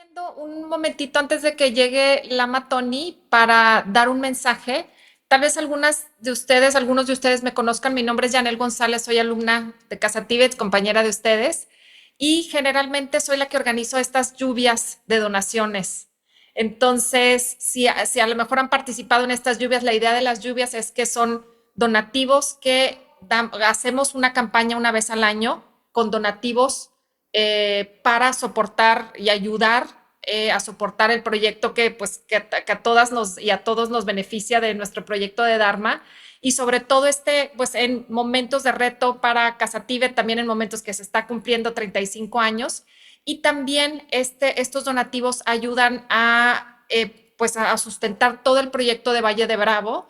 Viendo un momentito antes de que llegue Lama Tony para dar un mensaje. Tal vez algunos de ustedes me conozcan. Mi nombre es Yanel González, soy alumna de Casa Tíbet, compañera de ustedes, y generalmente soy la que organizo estas lluvias de donaciones. Entonces, si a lo mejor han participado en estas lluvias, la idea de las lluvias es que son donativos hacemos una campaña una vez al año con donativos para soportar y ayudar a soportar el proyecto que a todas y a todos nos beneficia de nuestro proyecto de Dharma. Y sobre todo pues en momentos de reto para Casa Tíbet, también en momentos que se está cumpliendo 35 años. Y también estos donativos ayudan pues a sustentar todo el proyecto de Valle de Bravo,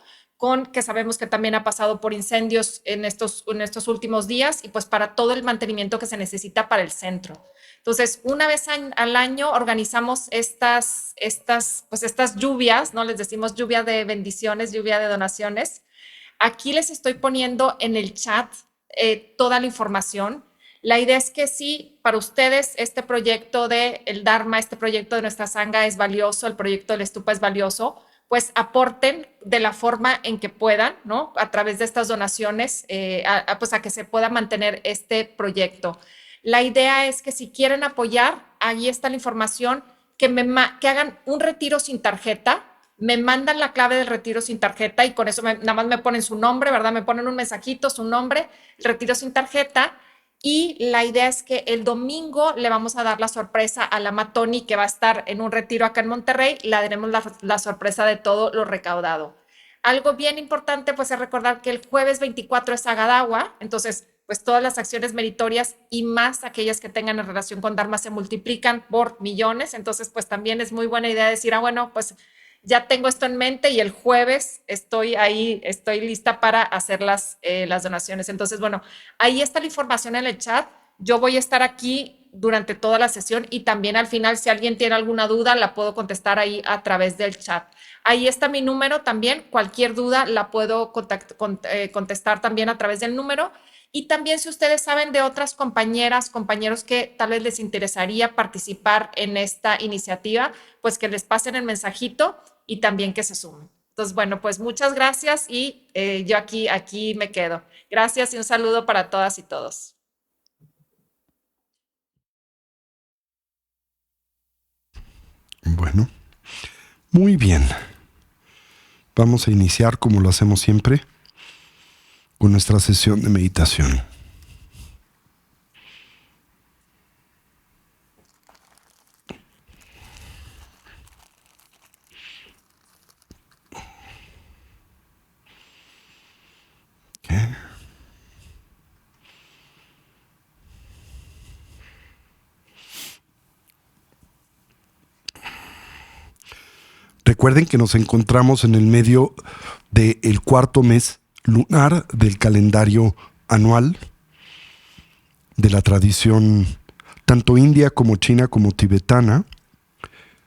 que sabemos que también ha pasado por incendios en estos últimos días, y pues para todo el mantenimiento que se necesita para el centro. Entonces, una vez al año organizamos estas lluvias, ¿no? Les decimos lluvia de bendiciones, lluvia de donaciones. Aquí les estoy poniendo en el chat toda la información. La idea es que sí, para ustedes este proyecto de el Dharma, este proyecto de nuestra Sangha es valioso, el proyecto del Stupa es valioso, pues aporten de la forma en que puedan, ¿no? A través de estas donaciones, pues a que se pueda mantener este proyecto. La idea es que si quieren apoyar, ahí está la información, que hagan un retiro sin tarjeta, me mandan la clave del retiro sin tarjeta y con eso nada más me ponen su nombre, ¿verdad? Me ponen un mensajito, su nombre, el retiro sin tarjeta. Y la idea es que el domingo le vamos a dar la sorpresa a la Matoni, que va a estar en un retiro acá en Monterrey. Le daremos la sorpresa de todo lo recaudado. Algo bien importante, pues, es recordar que el jueves 24 es Agadawa. Entonces, pues todas las acciones meritorias y más aquellas que tengan en relación con Dharma se multiplican por millones. Entonces, pues también es muy buena idea decir, bueno, pues ya tengo esto en mente y el jueves estoy lista para hacer las donaciones. Entonces, bueno, ahí está la información en el chat. Yo voy a estar aquí durante toda la sesión y también al final, si alguien tiene alguna duda, la puedo contestar ahí a través del chat. Ahí está mi número también. Cualquier duda la puedo contestar también a través del número. Y también, si ustedes saben de otras compañeras, compañeros que tal vez les interesaría participar en esta iniciativa, pues que les pasen el mensajito y también que se sumen. Entonces, bueno, pues muchas gracias y yo aquí me quedo. Gracias y un saludo para todas y todos. Bueno, muy bien. Vamos a iniciar, como lo hacemos siempre, con nuestra sesión de meditación. Okay. Recuerden que nos encontramos en el medio del cuarto mes lunar del calendario anual de la tradición tanto india como china como tibetana.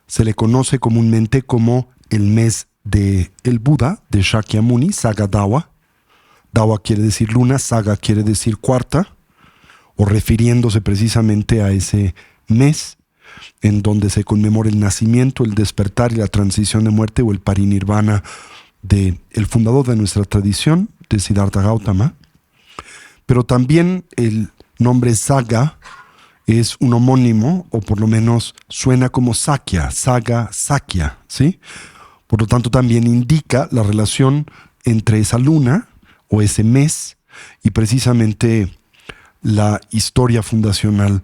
Se le conoce comúnmente como el mes del Buda, de Shakyamuni, Saga Dawa. Dawa quiere decir luna, Saga quiere decir cuarta, o refiriéndose precisamente a ese mes en donde se conmemora el nacimiento, el despertar y la transición de muerte o el parinirvana del fundador de nuestra tradición, de Siddhartha Gautama. Pero también el nombre Saga es un homónimo, o por lo menos suena como Sakya, Saga, Sakya, ¿sí? Por lo tanto, también indica la relación entre esa luna o ese mes y precisamente la historia fundacional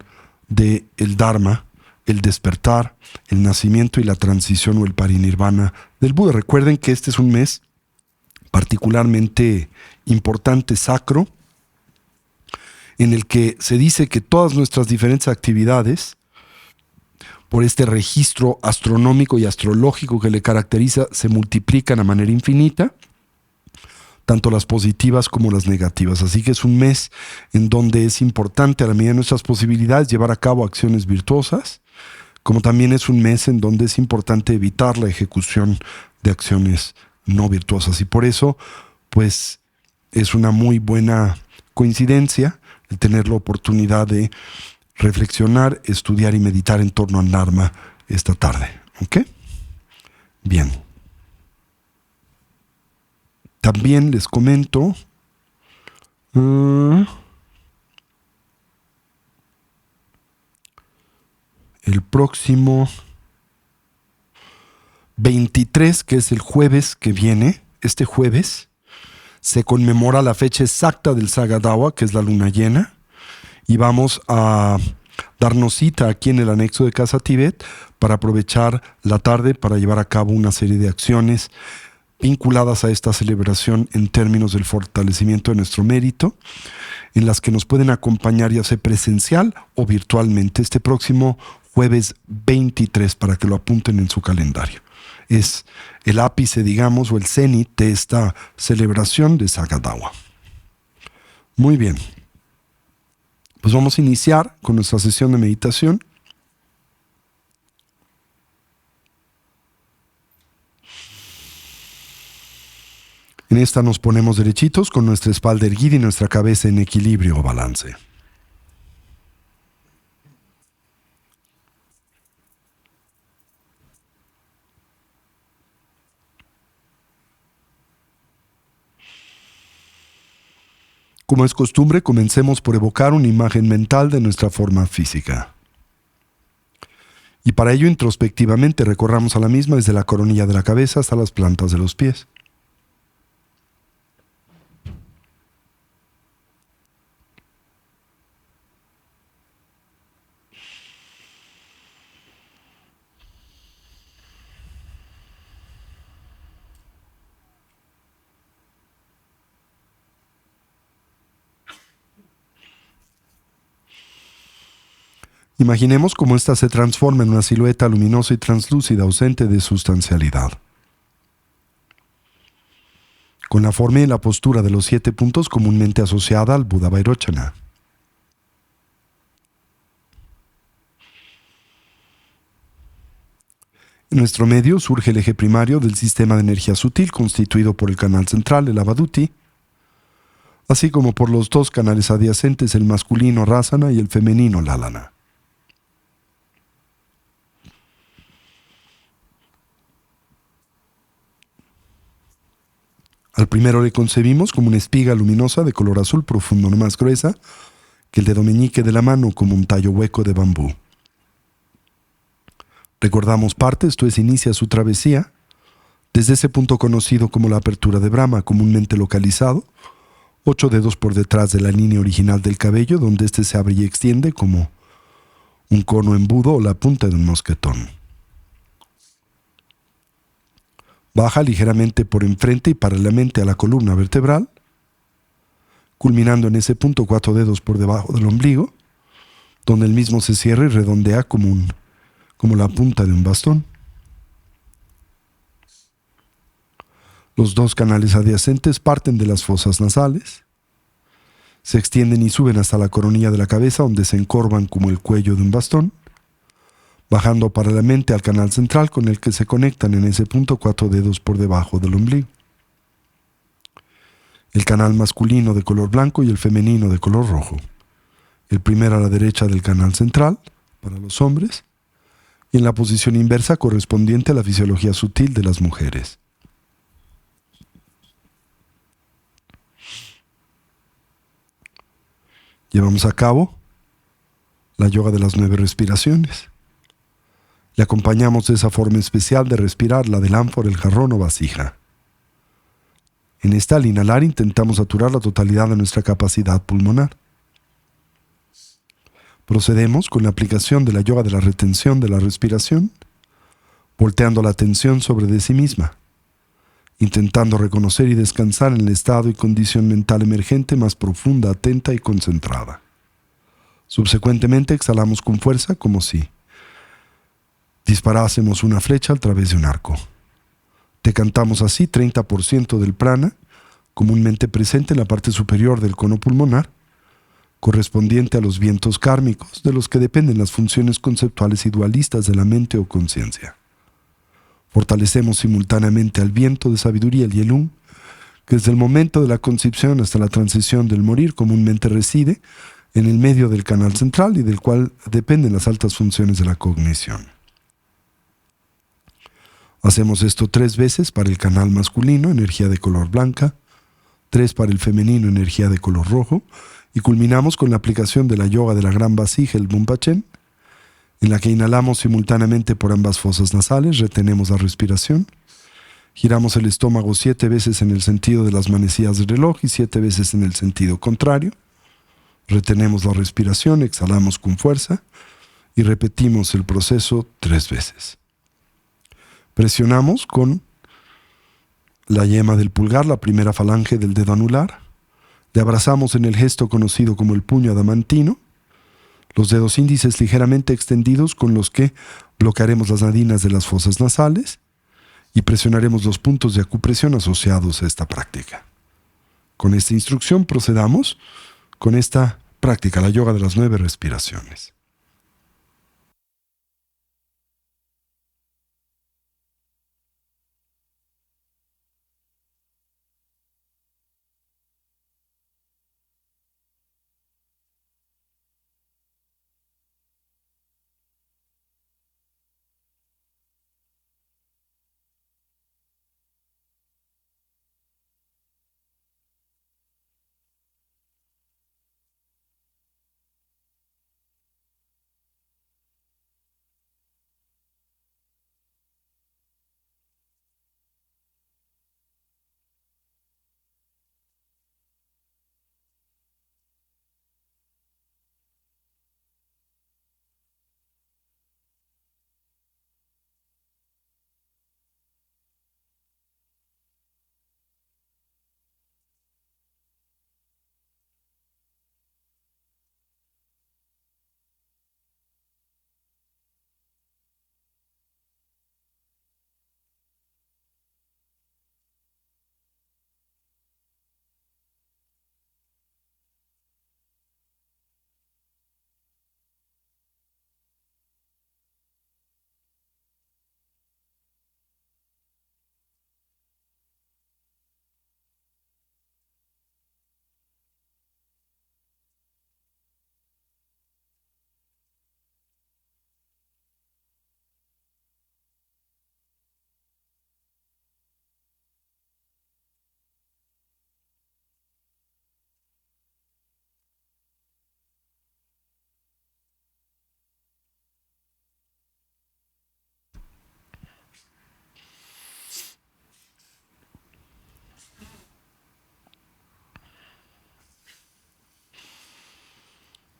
del Dharma, el despertar, el nacimiento y la transición o el parinirvana del Buda. Recuerden que este es un mes particularmente importante, sacro, en el que se dice que todas nuestras diferentes actividades, por este registro astronómico y astrológico que le caracteriza, se multiplican a manera infinita, tanto las positivas como las negativas. Así que es un mes en donde es importante, a la medida de nuestras posibilidades, llevar a cabo acciones virtuosas, como también es un mes en donde es importante evitar la ejecución de acciones no virtuosas. Y por eso, pues, es una muy buena coincidencia el tener la oportunidad de reflexionar, estudiar y meditar en torno al Dharma esta tarde. ¿Ok? Bien. También les comento el próximo 23, que es el jueves que viene, este jueves, se conmemora la fecha exacta del Sagadawa, que es la luna llena, y vamos a darnos cita aquí en el anexo de Casa Tibet para aprovechar la tarde para llevar a cabo una serie de acciones vinculadas a esta celebración en términos del fortalecimiento de nuestro mérito, en las que nos pueden acompañar ya sea presencial o virtualmente este próximo jueves 23, para que lo apunten en su calendario. Es el ápice, digamos, o el cenit de esta celebración de Sagadawa. Muy bien. Pues vamos a iniciar con nuestra sesión de meditación. En esta nos ponemos derechitos con nuestra espalda erguida y nuestra cabeza en equilibrio o balance. Como es costumbre, comencemos por evocar una imagen mental de nuestra forma física. Y para ello, introspectivamente, recorramos a la misma desde la coronilla de la cabeza hasta las plantas de los pies. Imaginemos cómo ésta se transforma en una silueta luminosa y translúcida, ausente de sustancialidad. Con la forma y la postura de los 7 puntos comúnmente asociada al Buda Vairochana. En nuestro medio surge el eje primario del sistema de energía sutil constituido por el canal central, el Avaduti, así como por los 2 canales adyacentes, el masculino Rasana y el femenino Lalana. Al primero le concebimos como una espiga luminosa de color azul profundo, no más gruesa que el dedo meñique de la mano, como un tallo hueco de bambú. Recordamos parte, esto es, inicia su travesía desde ese punto conocido como la apertura de Brahma, comúnmente localizado 8 dedos por detrás de la línea original del cabello, donde éste se abre y extiende como un cono embudo o la punta de un mosquetón. Baja ligeramente por enfrente y paralelamente a la columna vertebral, culminando en ese punto 4 dedos por debajo del ombligo, donde el mismo se cierra y redondea como la punta de un bastón. Los 2 canales adyacentes parten de las fosas nasales, se extienden y suben hasta la coronilla de la cabeza, donde se encorvan como el cuello de un bastón, bajando paralelamente al canal central con el que se conectan en ese punto 4 dedos por debajo del ombligo. El canal masculino de color blanco y el femenino de color rojo. El primero a la derecha del canal central, para los hombres, y en la posición inversa correspondiente a la fisiología sutil de las mujeres. Llevamos a cabo la yoga de las 9 respiraciones. Le acompañamos de esa forma especial de respirar, la del ánfora, el jarrón o vasija. En esta, al inhalar, intentamos saturar la totalidad de nuestra capacidad pulmonar. Procedemos con la aplicación de la yoga de la retención de la respiración, volteando la atención sobre de sí misma, intentando reconocer y descansar en el estado y condición mental emergente más profunda, atenta y concentrada. Subsecuentemente exhalamos con fuerza como si disparásemos una flecha a través de un arco. Decantamos así 30% del prana, comúnmente presente en la parte superior del cono pulmonar, correspondiente a los vientos kármicos de los que dependen las funciones conceptuales y dualistas de la mente o conciencia. Fortalecemos simultáneamente al viento de sabiduría, el Yelum, que desde el momento de la concepción hasta la transición del morir comúnmente reside en el medio del canal central y del cual dependen las altas funciones de la cognición. Hacemos esto 3 veces para el canal masculino, energía de color blanca, 3 para el femenino, energía de color rojo, y culminamos con la aplicación de la yoga de la gran vasija, el Bumpachen, en la que inhalamos simultáneamente por ambas fosas nasales, retenemos la respiración, giramos el estómago 7 veces en el sentido de las manecillas del reloj y 7 veces en el sentido contrario, retenemos la respiración, exhalamos con fuerza y repetimos el proceso 3 veces. Presionamos con la yema del pulgar, la primera falange del dedo anular. Le abrazamos en el gesto conocido como el puño adamantino, los dedos índices ligeramente extendidos con los que bloquearemos las nadinas de las fosas nasales y presionaremos los puntos de acupresión asociados a esta práctica. Con esta instrucción procedamos con esta práctica, la yoga de las 9 respiraciones.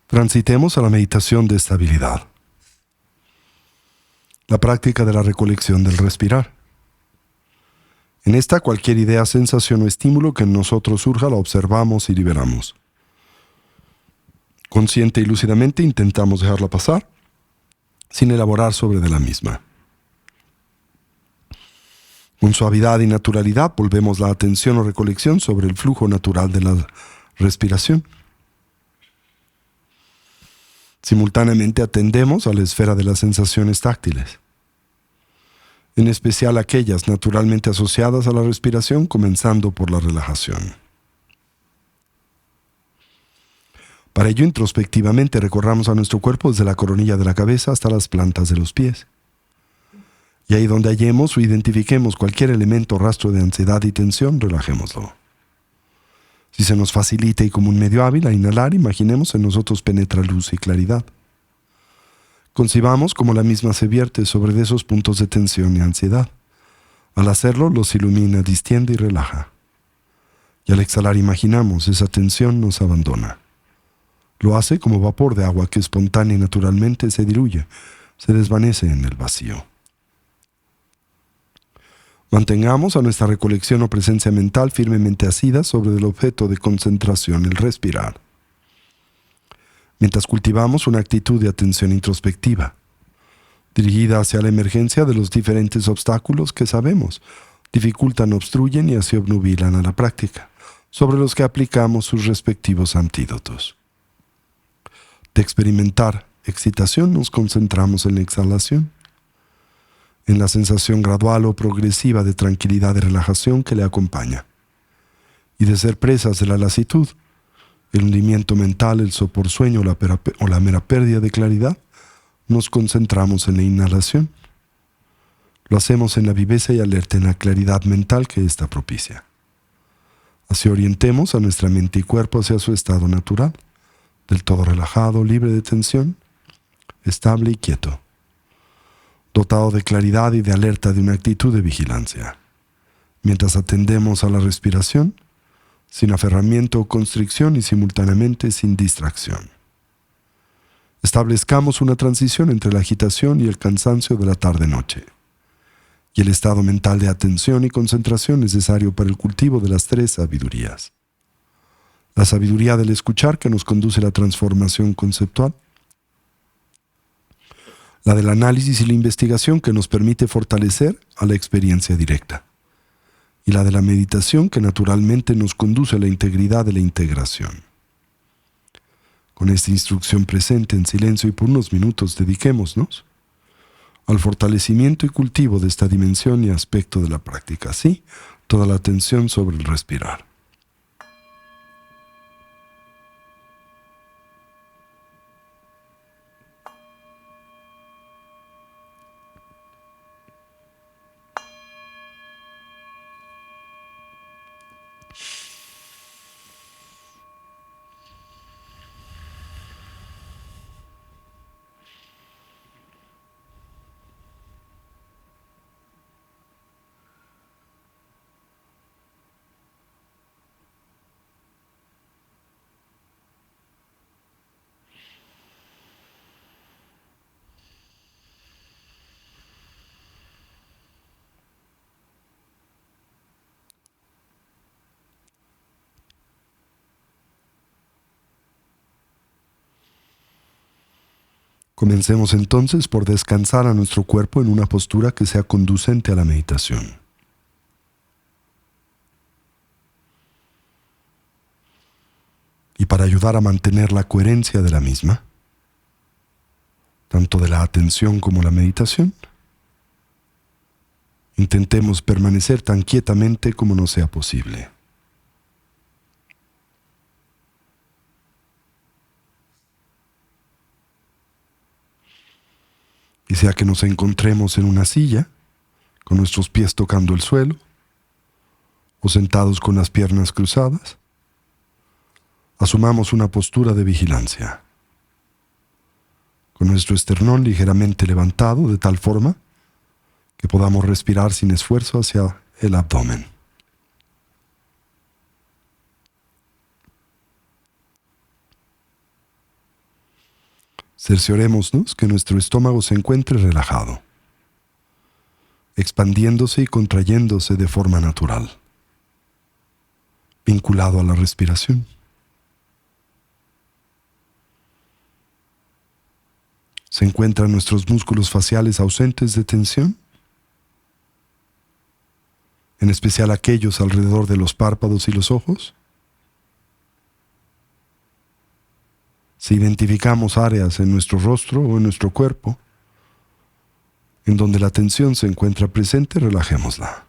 Transitemos a la meditación de estabilidad. La práctica de la recolección del respirar. En esta, cualquier idea, sensación o estímulo que en nosotros surja la observamos y liberamos. Consciente y lúcidamente intentamos dejarla pasar, sin elaborar sobre de la misma. Con suavidad y naturalidad volvemos la atención o recolección sobre el flujo natural de la respiración. Simultáneamente atendemos a la esfera de las sensaciones táctiles, en especial aquellas naturalmente asociadas a la respiración, comenzando por la relajación. Para ello, introspectivamente recorramos a nuestro cuerpo desde la coronilla de la cabeza hasta las plantas de los pies. Y ahí donde hallemos o identifiquemos cualquier elemento o rastro de ansiedad y tensión, relajémoslo. Si se nos facilita y como un medio hábil a inhalar, imaginemos en nosotros penetra luz y claridad. Concibamos como la misma se vierte sobre esos puntos de tensión y ansiedad. Al hacerlo, los ilumina, distiende y relaja. Y al exhalar, imaginamos esa tensión nos abandona. Lo hace como vapor de agua que espontánea y naturalmente se diluye, se desvanece en el vacío. Mantengamos a nuestra recolección o presencia mental firmemente asida sobre el objeto de concentración, el respirar, mientras cultivamos una actitud de atención introspectiva, dirigida hacia la emergencia de los diferentes obstáculos que sabemos, dificultan, obstruyen y así obnubilan a la práctica, sobre los que aplicamos sus respectivos antídotos. De experimentar excitación nos concentramos en la exhalación, en la sensación gradual o progresiva de tranquilidad y relajación que le acompaña. Y de ser presas de la lasitud, el hundimiento mental, el sopor sueño o la mera pérdida de claridad, nos concentramos en la inhalación. Lo hacemos en la viveza y alerta, en la claridad mental que ésta propicia. Así orientemos a nuestra mente y cuerpo hacia su estado natural, del todo relajado, libre de tensión, estable y quieto, dotado de claridad y de alerta, de una actitud de vigilancia. Mientras atendemos a la respiración, sin aferramiento o constricción y simultáneamente sin distracción. Establezcamos una transición entre la agitación y el cansancio de la tarde-noche, y el estado mental de atención y concentración necesario para el cultivo de las 3 sabidurías. La sabiduría del escuchar, que nos conduce a la transformación conceptual, la del análisis y la investigación, que nos permite fortalecer a la experiencia directa, y la de la meditación, que naturalmente nos conduce a la integridad de la integración. Con esta instrucción presente en silencio y por unos minutos, dediquémonos al fortalecimiento y cultivo de esta dimensión y aspecto de la práctica. Así, toda la atención sobre el respirar. Comencemos entonces por descansar a nuestro cuerpo en una postura que sea conducente a la meditación. Y para ayudar a mantener la coherencia de la misma, tanto de la atención como la meditación, intentemos permanecer tan quietamente como nos sea posible. Y sea que nos encontremos en una silla, con nuestros pies tocando el suelo, o sentados con las piernas cruzadas, asumamos una postura de vigilancia, con nuestro esternón ligeramente levantado de tal forma que podamos respirar sin esfuerzo hacia el abdomen. Cerciorémonos que nuestro estómago se encuentre relajado, expandiéndose y contrayéndose de forma natural, vinculado a la respiración. ¿Se encuentran nuestros músculos faciales ausentes de tensión? En especial aquellos alrededor de los párpados y los ojos. Si identificamos áreas en nuestro rostro o en nuestro cuerpo en donde la tensión se encuentra presente, relajémosla.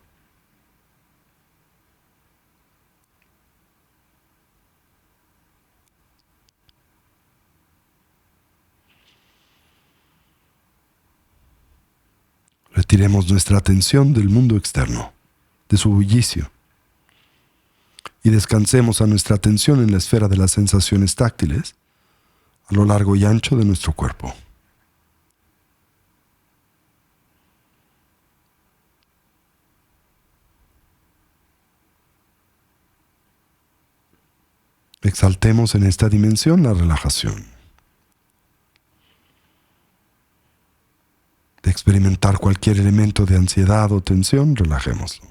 Retiremos nuestra atención del mundo externo, de su bullicio, y descansemos a nuestra atención en la esfera de las sensaciones táctiles a lo largo y ancho de nuestro cuerpo. Exaltemos en esta dimensión la relajación. De experimentar cualquier elemento de ansiedad o tensión, relajémoslo.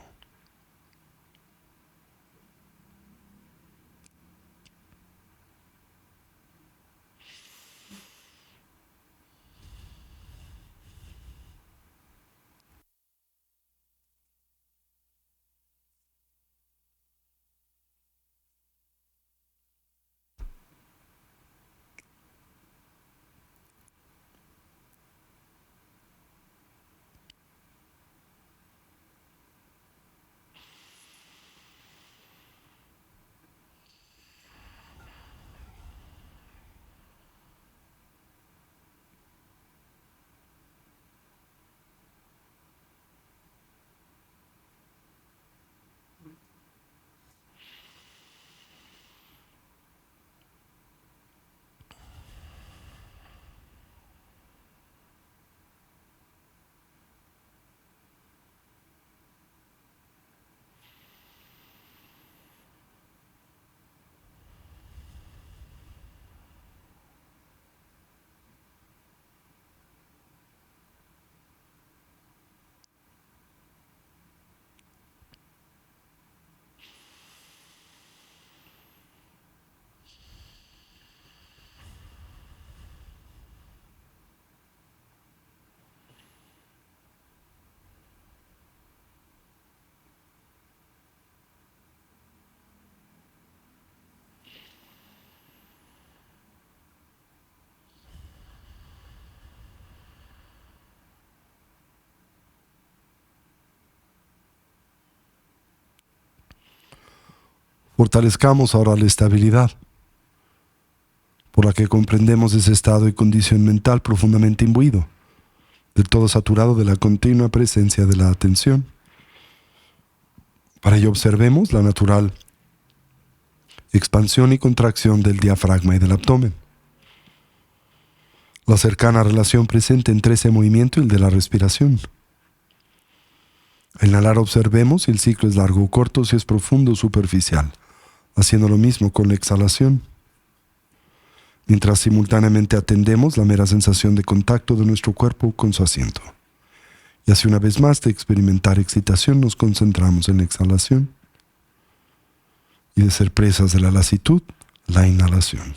Fortalezcamos ahora la estabilidad, por la que comprendemos ese estado y condición mental profundamente imbuido, del todo saturado de la continua presencia de la atención. Para ello observemos la natural expansión y contracción del diafragma y del abdomen, la cercana relación presente entre ese movimiento y el de la respiración. Al inhalar observemos si el ciclo es largo o corto, si es profundo o superficial, haciendo lo mismo con la exhalación, mientras simultáneamente atendemos la mera sensación de contacto de nuestro cuerpo con su asiento. Y así una vez más de experimentar excitación nos concentramos en la exhalación y de ser presas de la lasitud, la inhalación.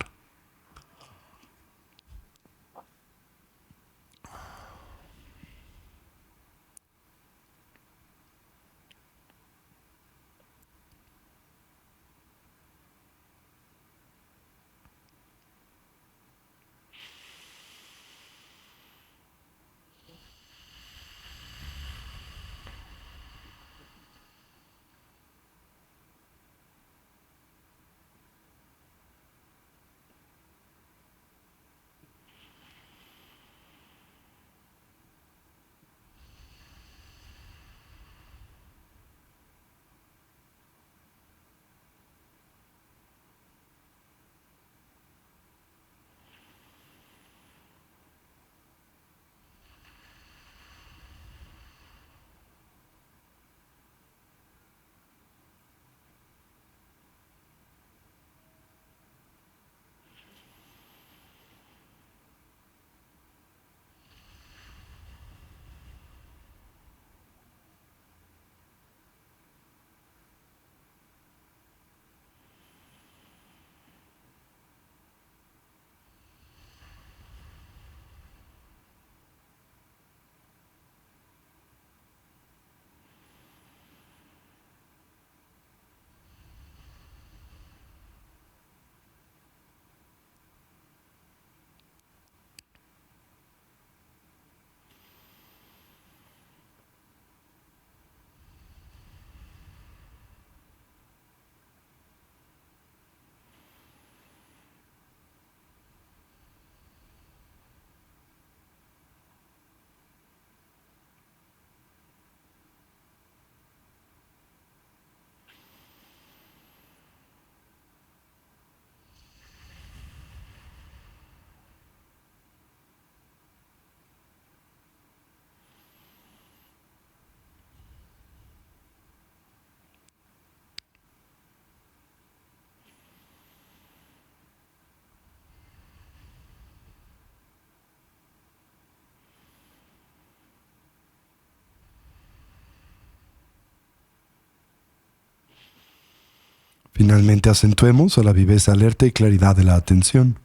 Finalmente acentuemos a la viveza alerta y claridad de la atención.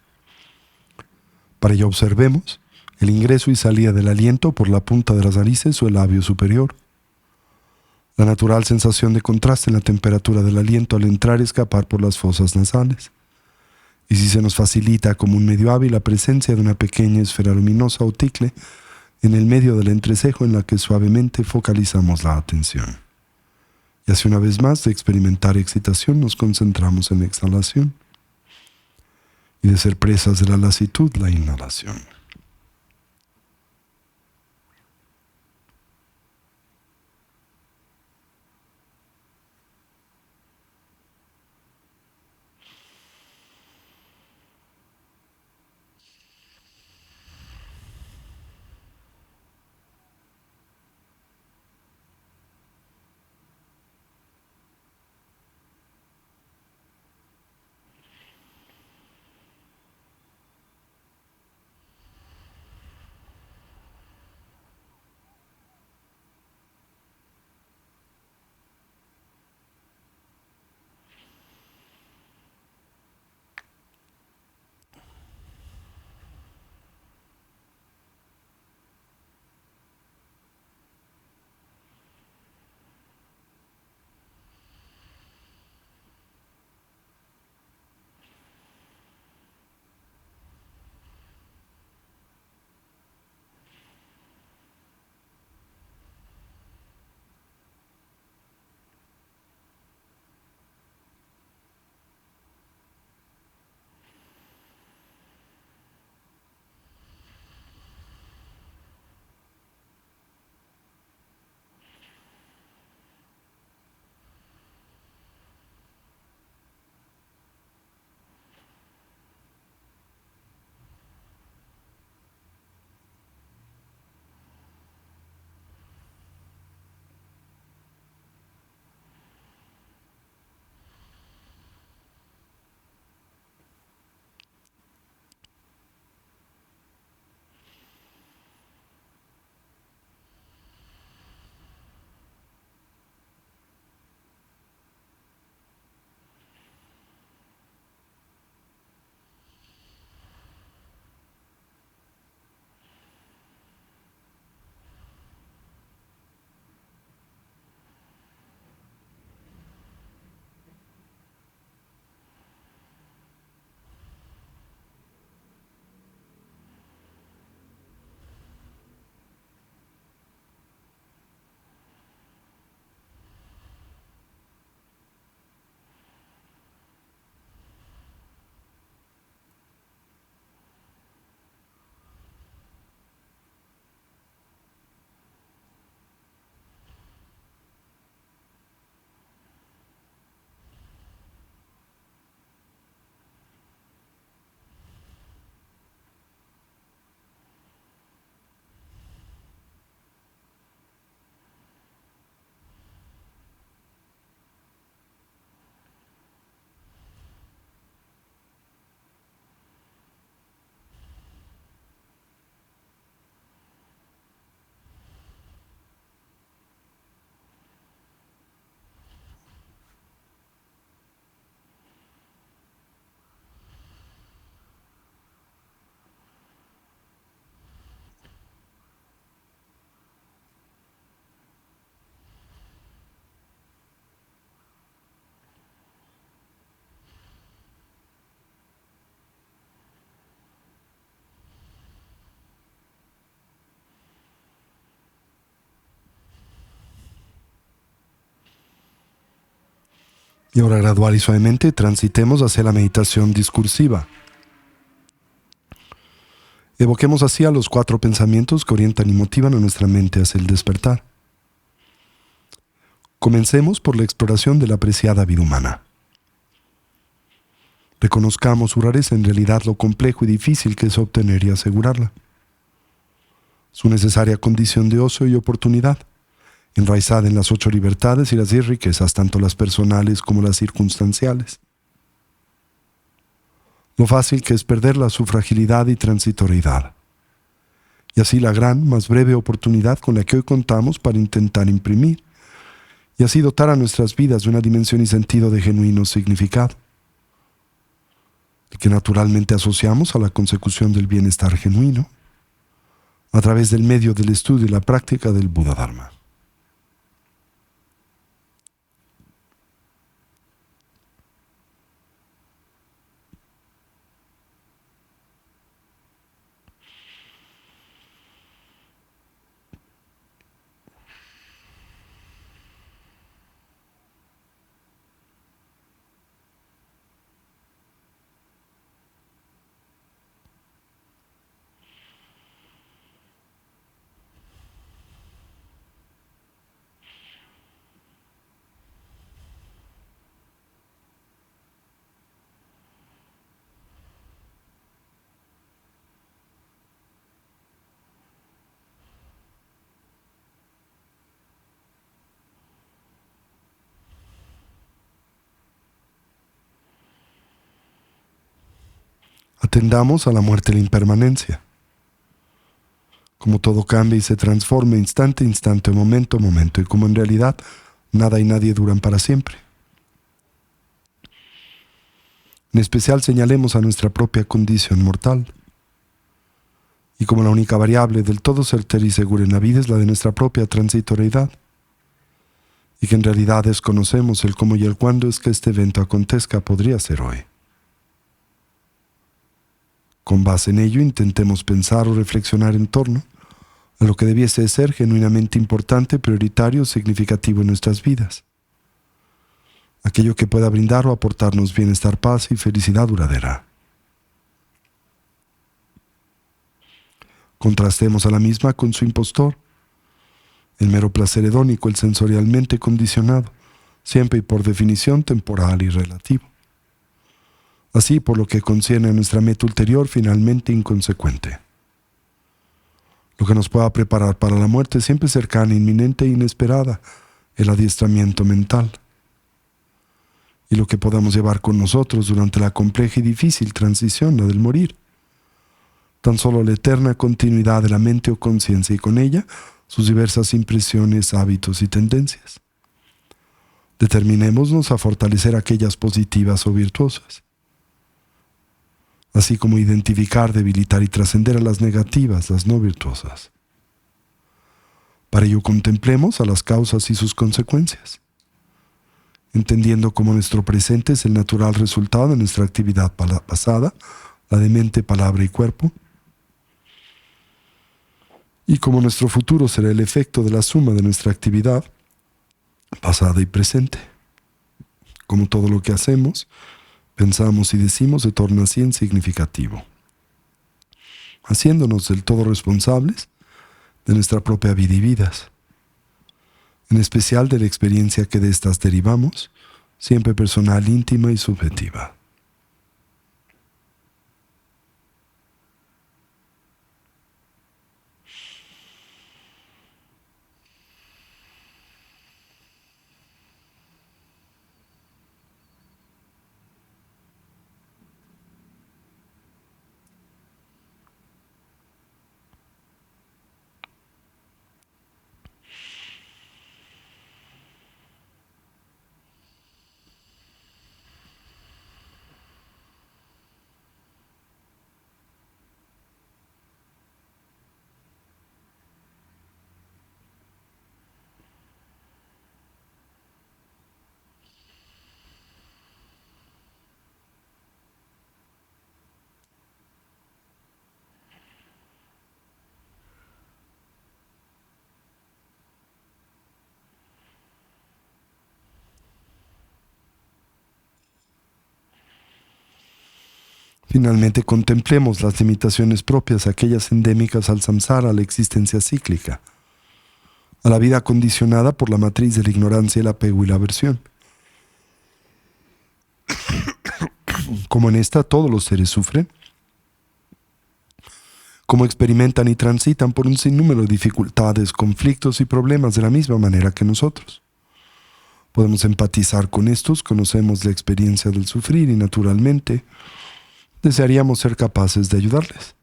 Para ello observemos el ingreso y salida del aliento por la punta de las narices o el labio superior. La natural sensación de contraste en la temperatura del aliento al entrar y escapar por las fosas nasales. Y si se nos facilita como un medio hábil la presencia de una pequeña esfera luminosa o ticle en el medio del entrecejo en la que suavemente focalizamos la atención. Y así una vez más de experimentar excitación nos concentramos en la exhalación y de ser presas de la lasitud, la inhalación. Y ahora gradual y suavemente transitemos hacia la meditación discursiva. Evoquemos así a los 4 pensamientos que orientan y motivan a nuestra mente hacia el despertar. Comencemos por la exploración de la preciada vida humana. Reconozcamos su rareza, en realidad lo complejo y difícil que es obtener y asegurarla. Su necesaria condición de ocio y oportunidad, enraizada en las 8 libertades y las 10 riquezas, tanto las personales como las circunstanciales. Lo fácil que es perderla, su fragilidad y transitoriedad. Y así la gran, más breve oportunidad con la que hoy contamos para intentar imprimir y así dotar a nuestras vidas de una dimensión y sentido de genuino significado, el que naturalmente asociamos a la consecución del bienestar genuino a través del medio del estudio y la práctica del Buda Dharma. Atendamos a la muerte y la impermanencia. Como todo cambia y se transforma instante a instante, momento a momento, y como en realidad nada y nadie duran para siempre. En especial señalemos a nuestra propia condición mortal. Y como la única variable del todo certera y segura en la vida es la de nuestra propia transitoriedad, y que en realidad desconocemos el cómo y el cuándo es que este evento acontezca, podría ser hoy. Con base en ello, intentemos pensar o reflexionar en torno a lo que debiese ser genuinamente importante, prioritario o significativo en nuestras vidas. Aquello que pueda brindar o aportarnos bienestar, paz y felicidad duradera. Contrastemos a la misma con su impostor, el mero placer hedónico, el sensorialmente condicionado, siempre y por definición temporal y relativo. Así, por lo que concierne a nuestra meta ulterior, finalmente inconsecuente. Lo que nos pueda preparar para la muerte siempre cercana, inminente e inesperada, el adiestramiento mental. Y lo que podamos llevar con nosotros durante la compleja y difícil transición, la del morir. Tan solo la eterna continuidad de la mente o conciencia y con ella sus diversas impresiones, hábitos y tendencias. Determinémonos a fortalecer aquellas positivas o virtuosas, así como identificar, debilitar y trascender a las negativas, las no virtuosas. Para ello contemplemos a las causas y sus consecuencias, entendiendo cómo nuestro presente es el natural resultado de nuestra actividad pasada, la de mente, palabra y cuerpo, y cómo nuestro futuro será el efecto de la suma de nuestra actividad pasada y presente. Como todo lo que hacemos, pensamos y decimos se torna así en significativo, haciéndonos del todo responsables de nuestra propia vida y vidas, en especial de la experiencia que de estas derivamos, siempre personal, íntima y subjetiva. Finalmente, contemplemos las limitaciones propias, aquellas endémicas al samsara, a la existencia cíclica, a la vida condicionada por la matriz de la ignorancia, el apego y la aversión. Como en esta todos los seres sufren, como experimentan y transitan por un sinnúmero de dificultades, conflictos y problemas de la misma manera que nosotros. Podemos empatizar con estos, conocemos la experiencia del sufrir y naturalmente desearíamos ser capaces de ayudarles.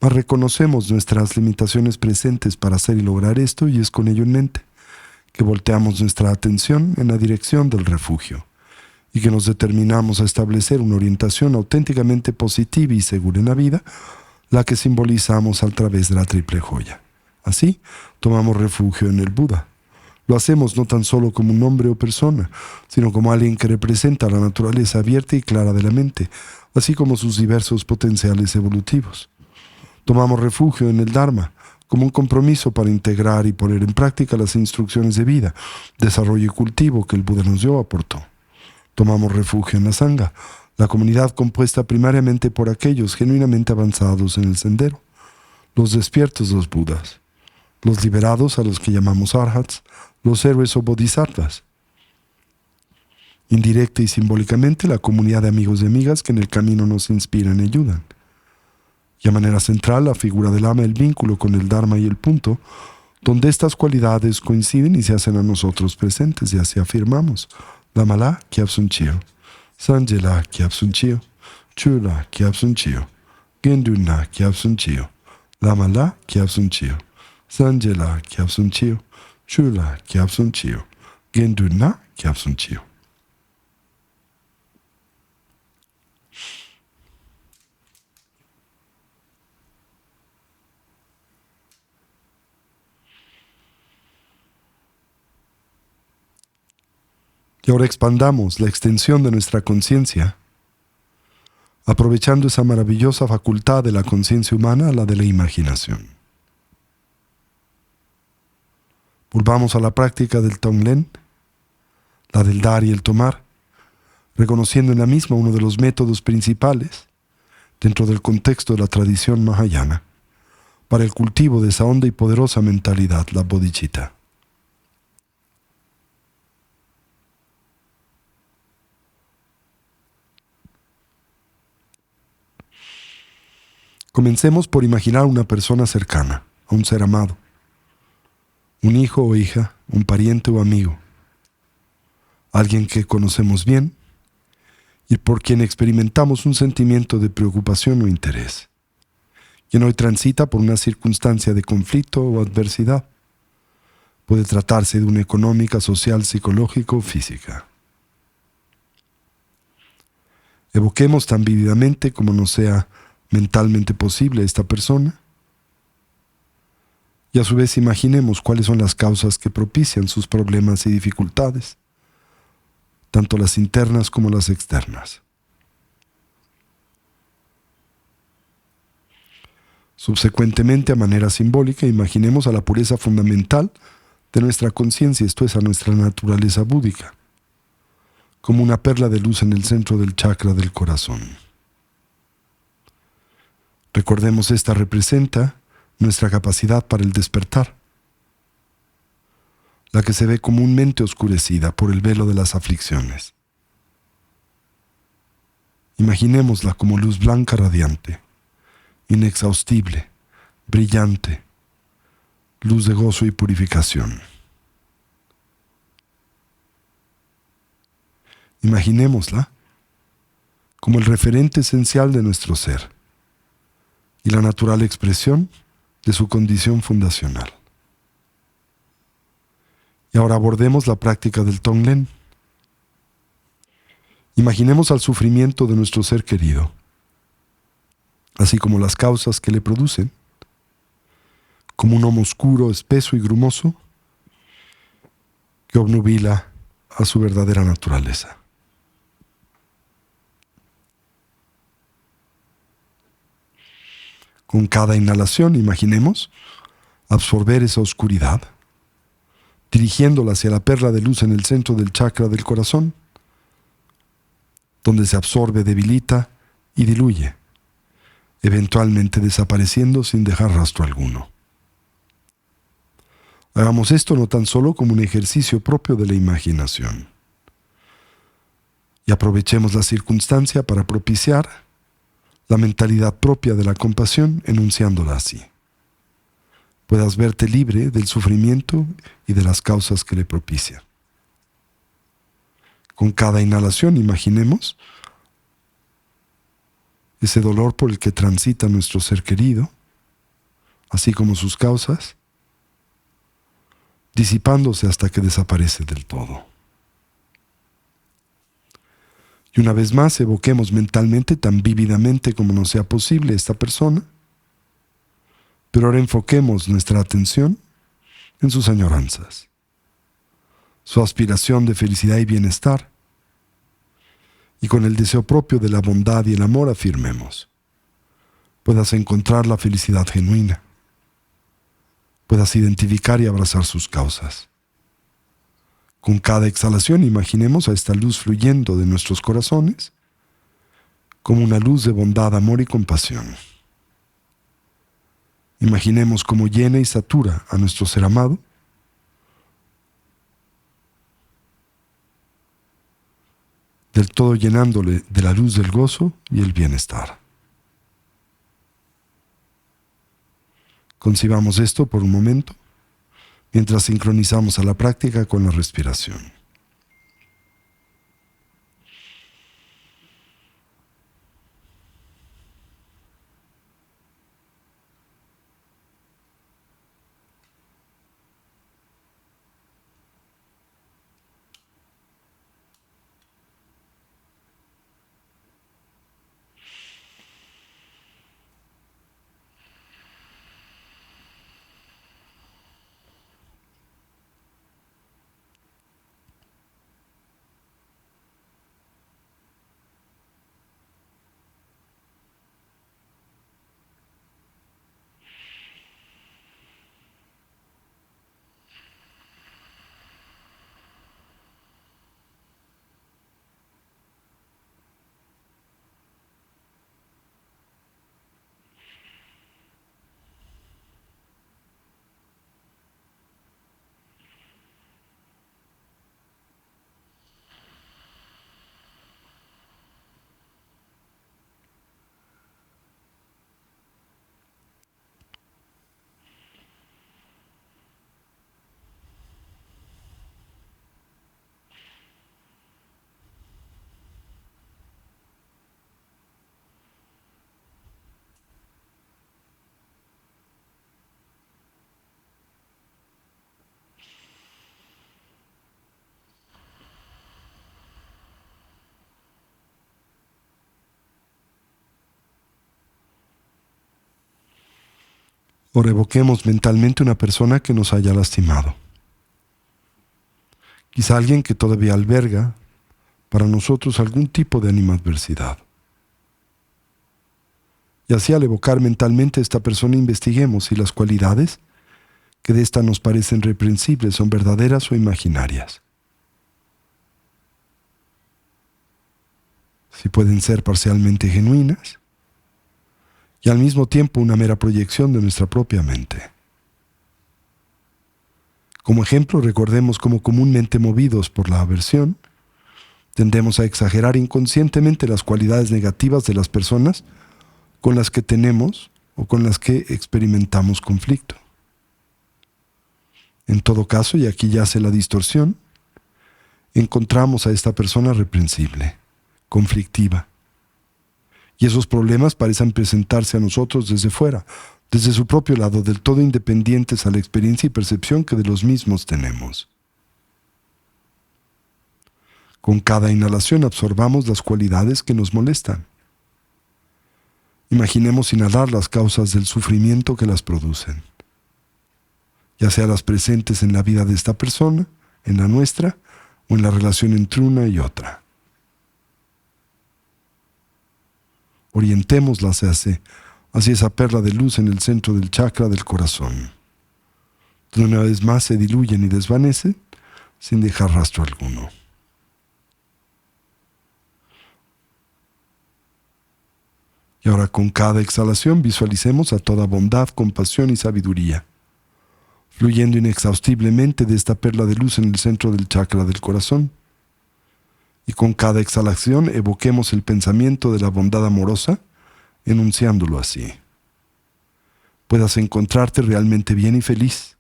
Mas reconocemos nuestras limitaciones presentes para hacer y lograr esto, y es con ello en mente que volteamos nuestra atención en la dirección del refugio y que nos determinamos a establecer una orientación auténticamente positiva y segura en la vida, la que simbolizamos a través de la triple joya. Así, tomamos refugio en el Buda. Lo hacemos no tan solo como un hombre o persona, sino como alguien que representa la naturaleza abierta y clara de la mente, así como sus diversos potenciales evolutivos. Tomamos refugio en el Dharma, como un compromiso para integrar y poner en práctica las instrucciones de vida, desarrollo y cultivo que el Buda nos dio o aportó. Tomamos refugio en la Sangha, la comunidad compuesta primariamente por aquellos genuinamente avanzados en el sendero, los despiertos, los Budas, los liberados, a los que llamamos arhats, los héroes o bodhisattvas. Indirecta y simbólicamente, la comunidad de amigos y amigas que en el camino nos inspiran y ayudan. Y a manera central, la figura del Lama, el vínculo con el Dharma y el punto, donde estas cualidades coinciden y se hacen a nosotros presentes, y así afirmamos: Lama-la Kyabsun Chio, Sanje-la Kyabsun Chio, Chu-la Kyabsun Chio, Gendun-la Kyabsun Chio, Lama-la Kyabsun Chio, Sanje-la Kyabsun Chio, Chu-la Kyabsun Chio, Gendun-la Kyabsun Chio. Y ahora expandamos la extensión de nuestra conciencia, aprovechando esa maravillosa facultad de la conciencia humana, la de la imaginación. Volvamos a la práctica del Tonglen, la del dar y el tomar, reconociendo en la misma uno de los métodos principales, dentro del contexto de la tradición mahayana, para el cultivo de esa honda y poderosa mentalidad, la bodhicitta. Comencemos por imaginar una persona cercana, a un ser amado, un hijo o hija, un pariente o amigo, alguien que conocemos bien y por quien experimentamos un sentimiento de preocupación o interés, quien hoy transita por una circunstancia de conflicto o adversidad. Puede tratarse de una económica, social, psicológica o física. Evoquemos tan vívidamente como nos sea mentalmente posible esta persona, y a su vez imaginemos cuáles son las causas que propician sus problemas y dificultades, tanto las internas como las externas. Subsecuentemente, a manera simbólica, imaginemos a la pureza fundamental de nuestra conciencia, esto es, a nuestra naturaleza búdica, como una perla de luz en el centro del chakra del corazón. Recordemos, esta representa nuestra capacidad para el despertar, la que se ve comúnmente oscurecida por el velo de las aflicciones. Imaginémosla como luz blanca radiante, inexhaustible, brillante, luz de gozo y purificación. Imaginémosla como el referente esencial de nuestro ser y la natural expresión de su condición fundacional. Y ahora abordemos la práctica del Tonglen. Imaginemos al sufrimiento de nuestro ser querido, así como las causas que le producen, como un homo oscuro, espeso y grumoso que obnubila a su verdadera naturaleza. Con cada inhalación, imaginemos absorber esa oscuridad, dirigiéndola hacia la perla de luz en el centro del chakra del corazón, donde se absorbe, debilita y diluye, eventualmente desapareciendo sin dejar rastro alguno. Hagamos esto no tan solo como un ejercicio propio de la imaginación. Y aprovechemos la circunstancia para propiciar la mentalidad propia de la compasión, enunciándola así. Puedas verte libre del sufrimiento y de las causas que le propician. Con cada inhalación imaginemos ese dolor por el que transita nuestro ser querido, así como sus causas, disipándose hasta que desaparece del todo. Y una vez más evoquemos mentalmente tan vívidamente como nos sea posible esta persona, pero ahora enfoquemos nuestra atención en sus añoranzas, su aspiración de felicidad y bienestar, y con el deseo propio de la bondad y el amor afirmemos: puedas encontrar la felicidad genuina, puedas identificar y abrazar sus causas. Con cada exhalación imaginemos a esta luz fluyendo de nuestros corazones como una luz de bondad, amor y compasión. Imaginemos cómo llena y satura a nuestro ser amado, del todo llenándole de la luz del gozo y el bienestar. Concibamos esto por un momento, mientras sincronizamos a la práctica con la respiración. O evoquemos mentalmente una persona que nos haya lastimado. Quizá alguien que todavía alberga para nosotros algún tipo de animadversidad. Y así al evocar mentalmente a esta persona investiguemos si las cualidades que de ésta nos parecen reprensibles son verdaderas o imaginarias. Si pueden ser parcialmente genuinas y al mismo tiempo una mera proyección de nuestra propia mente. Como ejemplo, recordemos cómo comúnmente movidos por la aversión, tendemos a exagerar inconscientemente las cualidades negativas de las personas con las que tenemos o con las que experimentamos conflicto. En todo caso, y aquí yace la distorsión, encontramos a esta persona reprensible, conflictiva. Y esos problemas parecen presentarse a nosotros desde fuera, desde su propio lado, del todo independientes a la experiencia y percepción que de los mismos tenemos. Con cada inhalación absorbamos las cualidades que nos molestan. Imaginemos inhalar las causas del sufrimiento que las producen, ya sea las presentes en la vida de esta persona, en la nuestra, o en la relación entre una y otra. Orientémoslas hacia esa perla de luz en el centro del chakra del corazón, donde una vez más se diluyen y desvanecen sin dejar rastro alguno. Y ahora con cada exhalación visualicemos a toda bondad, compasión y sabiduría, fluyendo inexhaustiblemente de esta perla de luz en el centro del chakra del corazón. Y con cada exhalación evoquemos el pensamiento de la bondad amorosa, enunciándolo así. Puedas encontrarte realmente bien y feliz.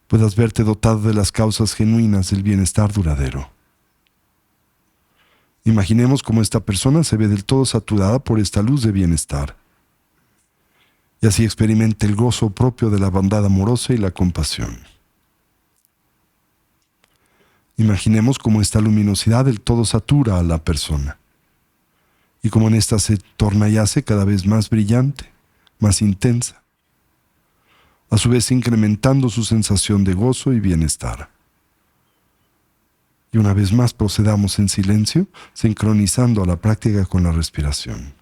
Puedas verte dotado de las causas genuinas del bienestar duradero. Imaginemos cómo esta persona se ve del todo saturada por esta luz de bienestar. Y así experimente el gozo propio de la bondad amorosa y la compasión. Imaginemos cómo esta luminosidad del todo satura a la persona. Y cómo en esta se torna y hace cada vez más brillante, más intensa, a su vez incrementando su sensación de gozo y bienestar. Y una vez más procedamos en silencio, sincronizando a la práctica con la respiración.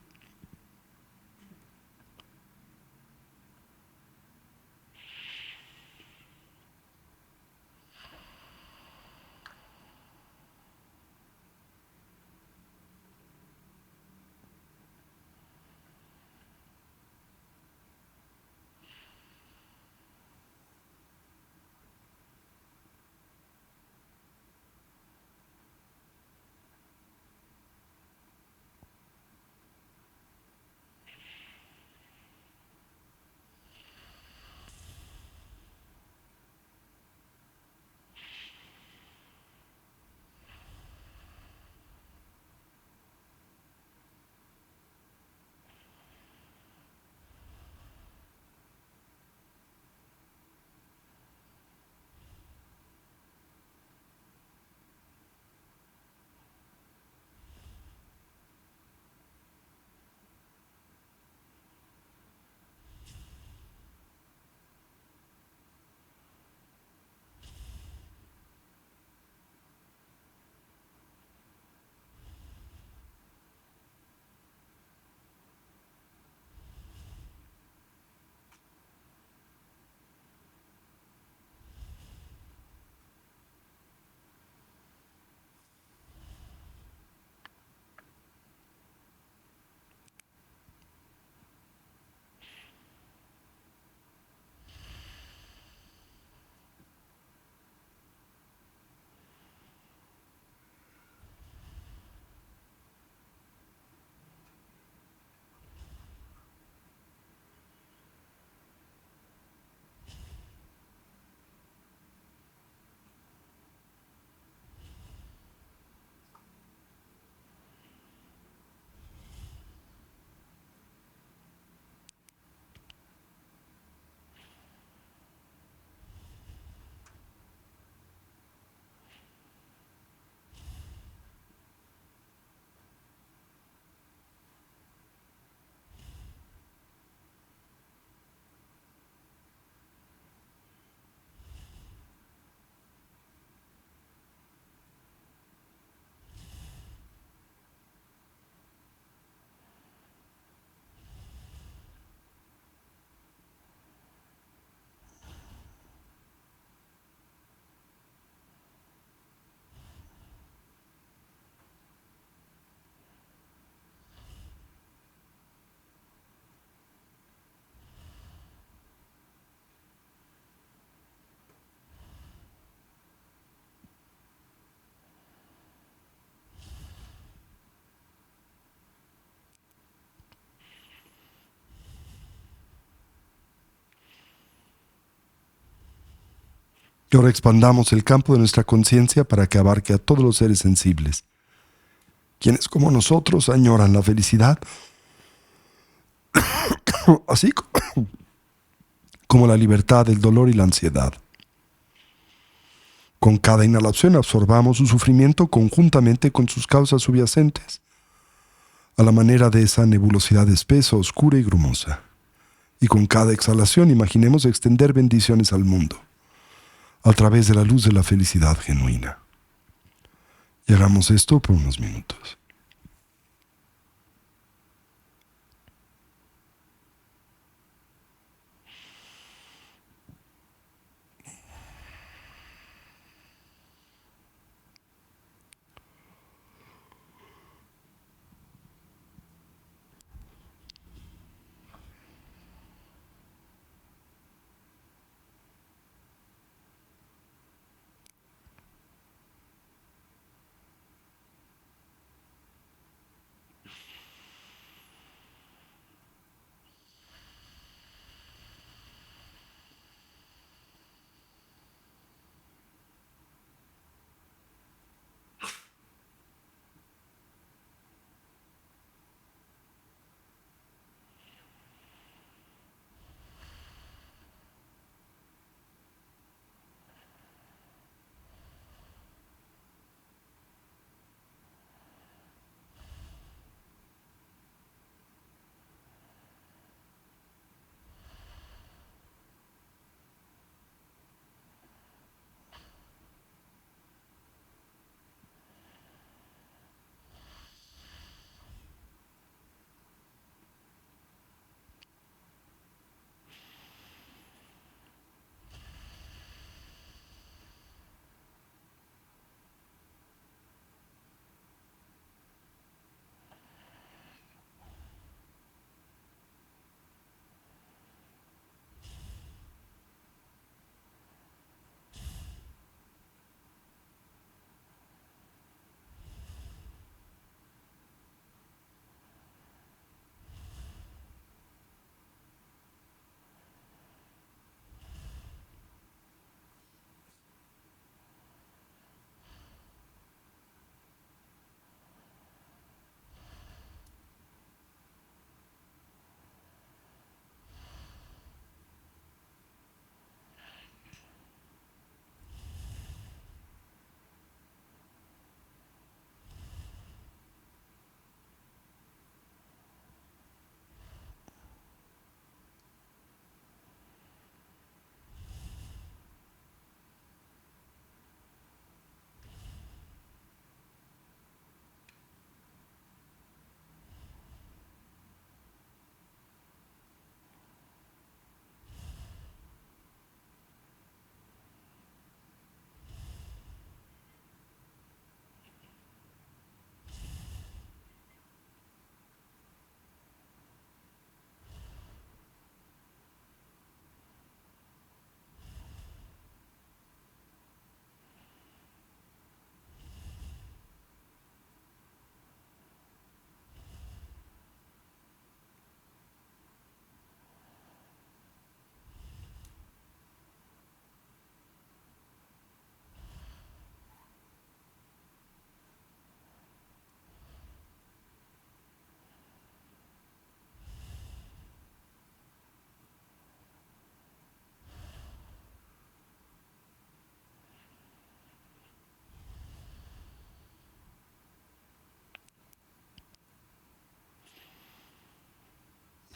Y ahora expandamos el campo de nuestra conciencia para que abarque a todos los seres sensibles, quienes como nosotros añoran la felicidad, así como la libertad del dolor y la ansiedad. Con cada inhalación absorbamos su sufrimiento conjuntamente con sus causas subyacentes, a la manera de esa nebulosidad espesa, oscura y grumosa. Y con cada exhalación imaginemos extender bendiciones al mundo, a través de la luz de la felicidad genuina. Y hagamos esto por unos minutos.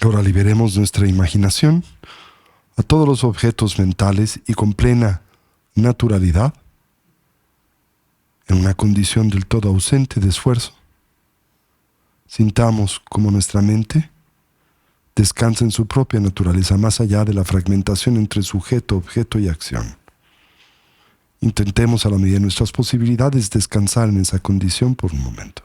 Ahora liberemos nuestra imaginación a todos los objetos mentales y con plena naturalidad, en una condición del todo ausente de esfuerzo, sintamos como nuestra mente descansa en su propia naturaleza, más allá de la fragmentación entre sujeto, objeto y acción. Intentemos a la medida de nuestras posibilidades descansar en esa condición por un momento.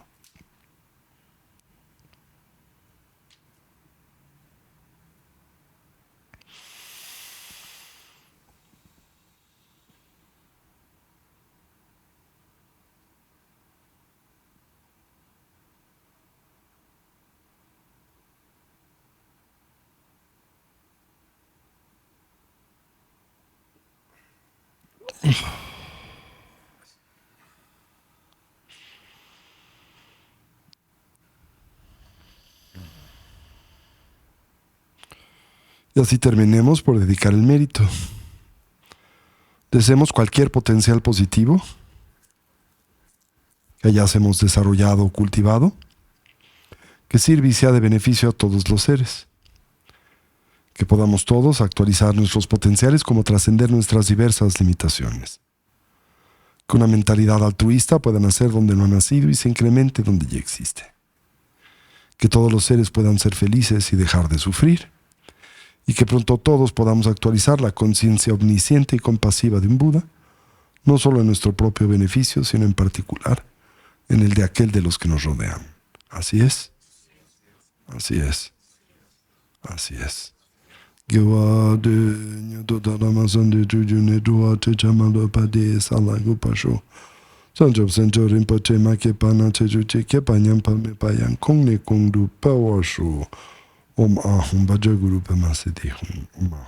Y así terminemos por dedicar el mérito. Deseemos cualquier potencial positivo que hayásemos desarrollado o cultivado, que sirva y sea de beneficio a todos los seres. Que podamos todos actualizar nuestros potenciales como trascender nuestras diversas limitaciones. Que una mentalidad altruista pueda nacer donde no ha nacido y se incremente donde ya existe. Que todos los seres puedan ser felices y dejar de sufrir. Y que pronto todos podamos actualizar la conciencia omnisciente y compasiva de un Buda, no solo en nuestro propio beneficio, sino en particular en el de aquel de los que nos rodean. Así es. Así es. Así es. Sanjab Sanjo Rinpoche Make Pana Chejuche Kepanyam Palme Payan Kongne Kongdu Pawashu Om Ahum Bhaja Guru Pemaseti Om Ahum.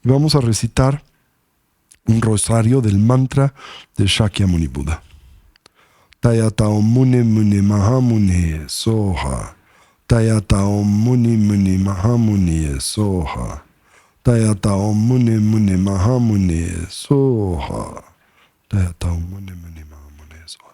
Y vamos a recitar un rosario del mantra de Shakyamuni Buda. Tayata Om Mune Mune Mahamune Soha. Tayata Om Muni Muni Mahamune Soha. Tayata Om Mune Mune Mahamune Soha. Tayata Om Mune Mune Mahamune Soha.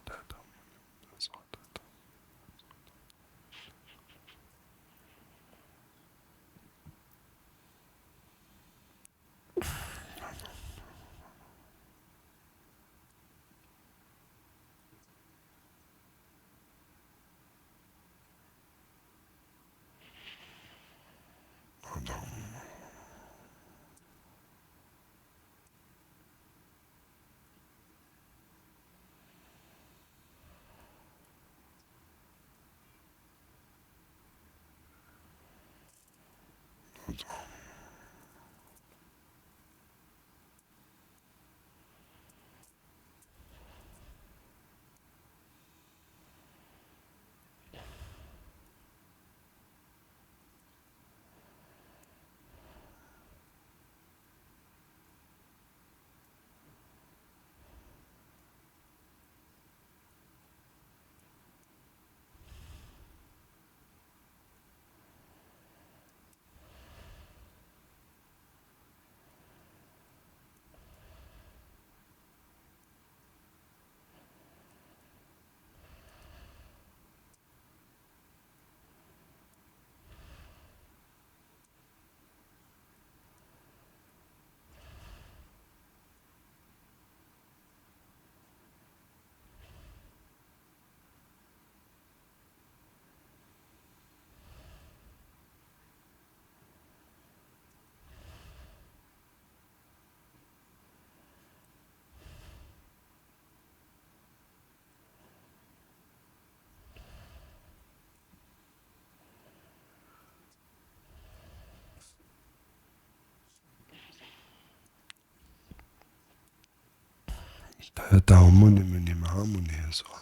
Tayata Om Muni Muni Mahamune Soha.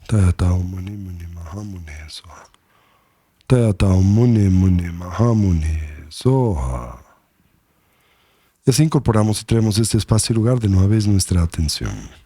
Tayata Om Muni Muni Mahamune Soha. Tayata Om Muni Muni Mahamune Soha. Y así incorporamos y traemos este espacio y lugar de nueva vez nuestra atención.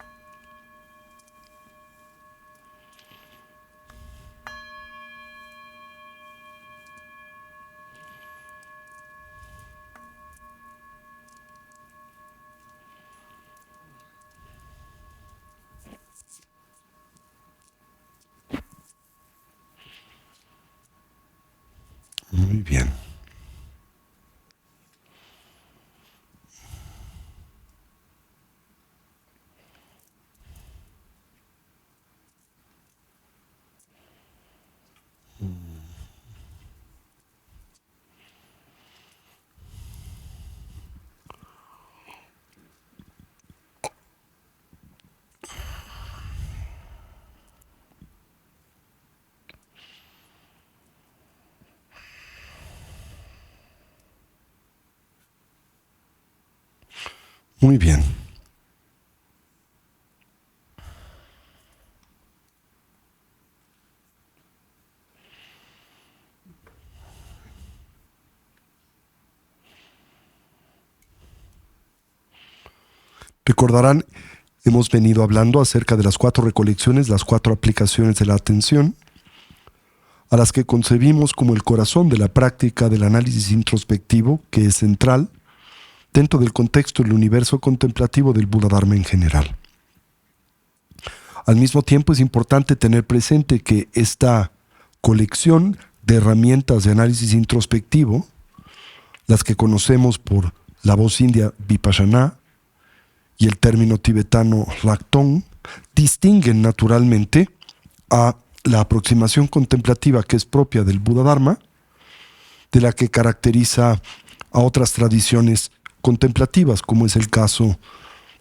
Muy bien. Recordarán, hemos venido hablando acerca de las 4 recolecciones, las 4 aplicaciones de la atención, a las que concebimos como el corazón de la práctica del análisis introspectivo, que es central dentro del contexto del universo contemplativo del Buda Dharma en general. Al mismo tiempo es importante tener presente que esta colección de herramientas de análisis introspectivo, las que conocemos por la voz india Vipassana y el término tibetano Rakton, distinguen naturalmente a la aproximación contemplativa que es propia del Buda Dharma, de la que caracteriza a otras tradiciones contemplativas, como es el caso,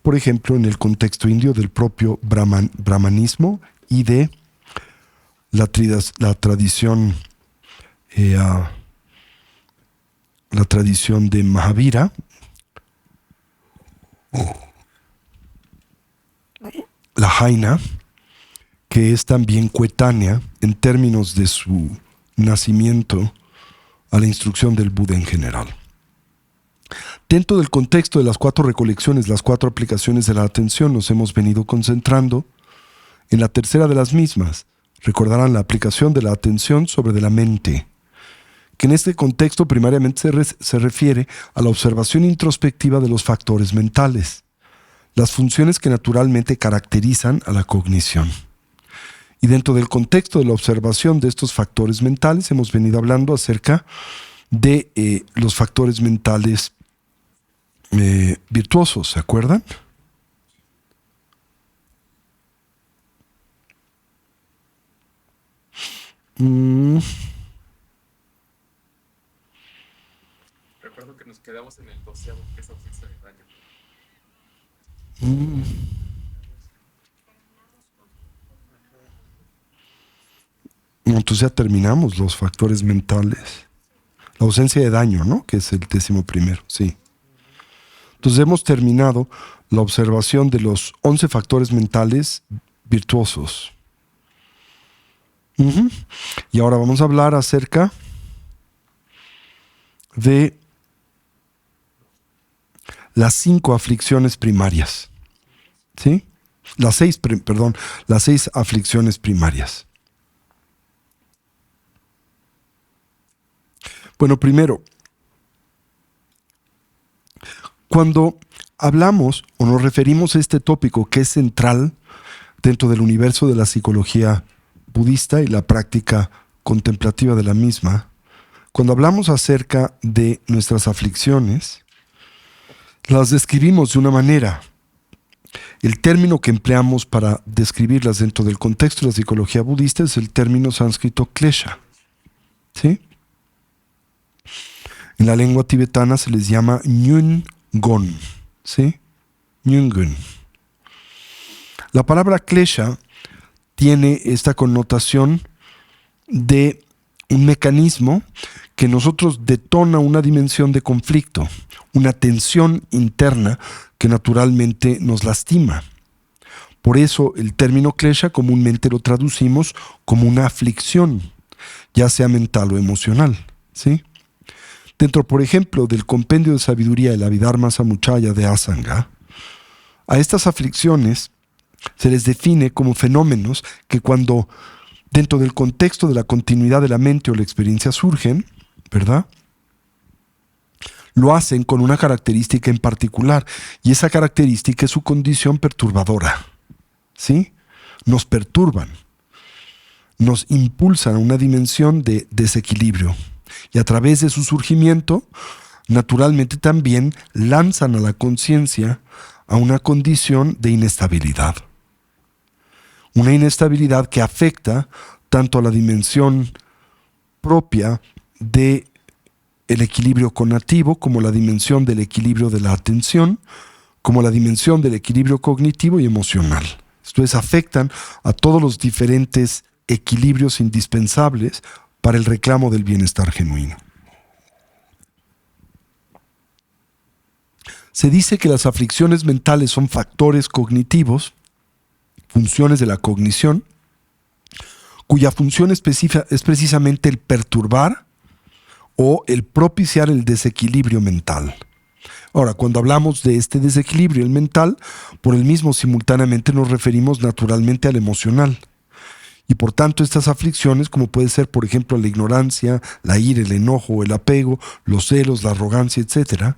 por ejemplo, en el contexto indio del propio brahmanismo y de la tradición de Mahavira, la Jaina, que es también coetánea en términos de su nacimiento a la instrucción del Buda en general. Dentro del contexto de las 4 recolecciones, las 4 aplicaciones de la atención, nos hemos venido concentrando en la tercera de las mismas. Recordarán la aplicación de la atención sobre de la mente, que en este contexto primariamente se refiere a la observación introspectiva de los factores mentales, las funciones que naturalmente caracterizan a la cognición. Y dentro del contexto de la observación de estos factores mentales, hemos venido hablando acerca de los factores mentales virtuosos, ¿se acuerdan? Recuerdo que nos quedamos en el 12º, que es ausencia de daño. Entonces ya terminamos los factores mentales. La ausencia de daño, ¿no? Que es el 11º, sí. Entonces hemos terminado la observación de los 11 factores mentales virtuosos. Y ahora vamos a hablar acerca de las 5 aflicciones primarias. ¿Sí? Las 6 aflicciones primarias. Bueno, primero, cuando hablamos o nos referimos a este tópico que es central dentro del universo de la psicología budista y la práctica contemplativa de la misma, cuando hablamos acerca de nuestras aflicciones, las describimos de una manera. El término que empleamos para describirlas dentro del contexto de la psicología budista es el término sánscrito klesha. ¿Sí? En la lengua tibetana se les llama Nyungon. ¿Sí? Nyungon. La palabra klesha tiene esta connotación de un mecanismo que en nosotros detona una dimensión de conflicto, una tensión interna que naturalmente nos lastima. Por eso el término klesha comúnmente lo traducimos como una aflicción, ya sea mental o emocional. ¿Sí? Dentro, por ejemplo, del compendio de sabiduría de la Abhidharma Samuccaya de Asanga, a estas aflicciones se les define como fenómenos que cuando dentro del contexto de la continuidad de la mente o la experiencia surgen, ¿verdad?, lo hacen con una característica en particular, y esa característica es su condición perturbadora. ¿Sí? Nos perturban, nos impulsan a una dimensión de desequilibrio, y a través de su surgimiento, naturalmente también lanzan a la conciencia a una condición de inestabilidad. Una inestabilidad que afecta tanto a la dimensión propia del equilibrio cognitivo, como la dimensión del equilibrio de la atención, como la dimensión del equilibrio cognitivo y emocional. Entonces afectan a todos los diferentes equilibrios indispensables para el reclamo del bienestar genuino. se dice que las aflicciones mentales son factores cognitivos, funciones de la cognición, cuya función específica es precisamente el perturbar o el propiciar el desequilibrio mental. Ahora, cuando hablamos de este desequilibrio, el mental, por el mismo simultáneamente nos referimos naturalmente al emocional. Y por tanto, estas aflicciones, como puede ser, por ejemplo, la ignorancia, la ira, el enojo, el apego, los celos, la arrogancia, etc.,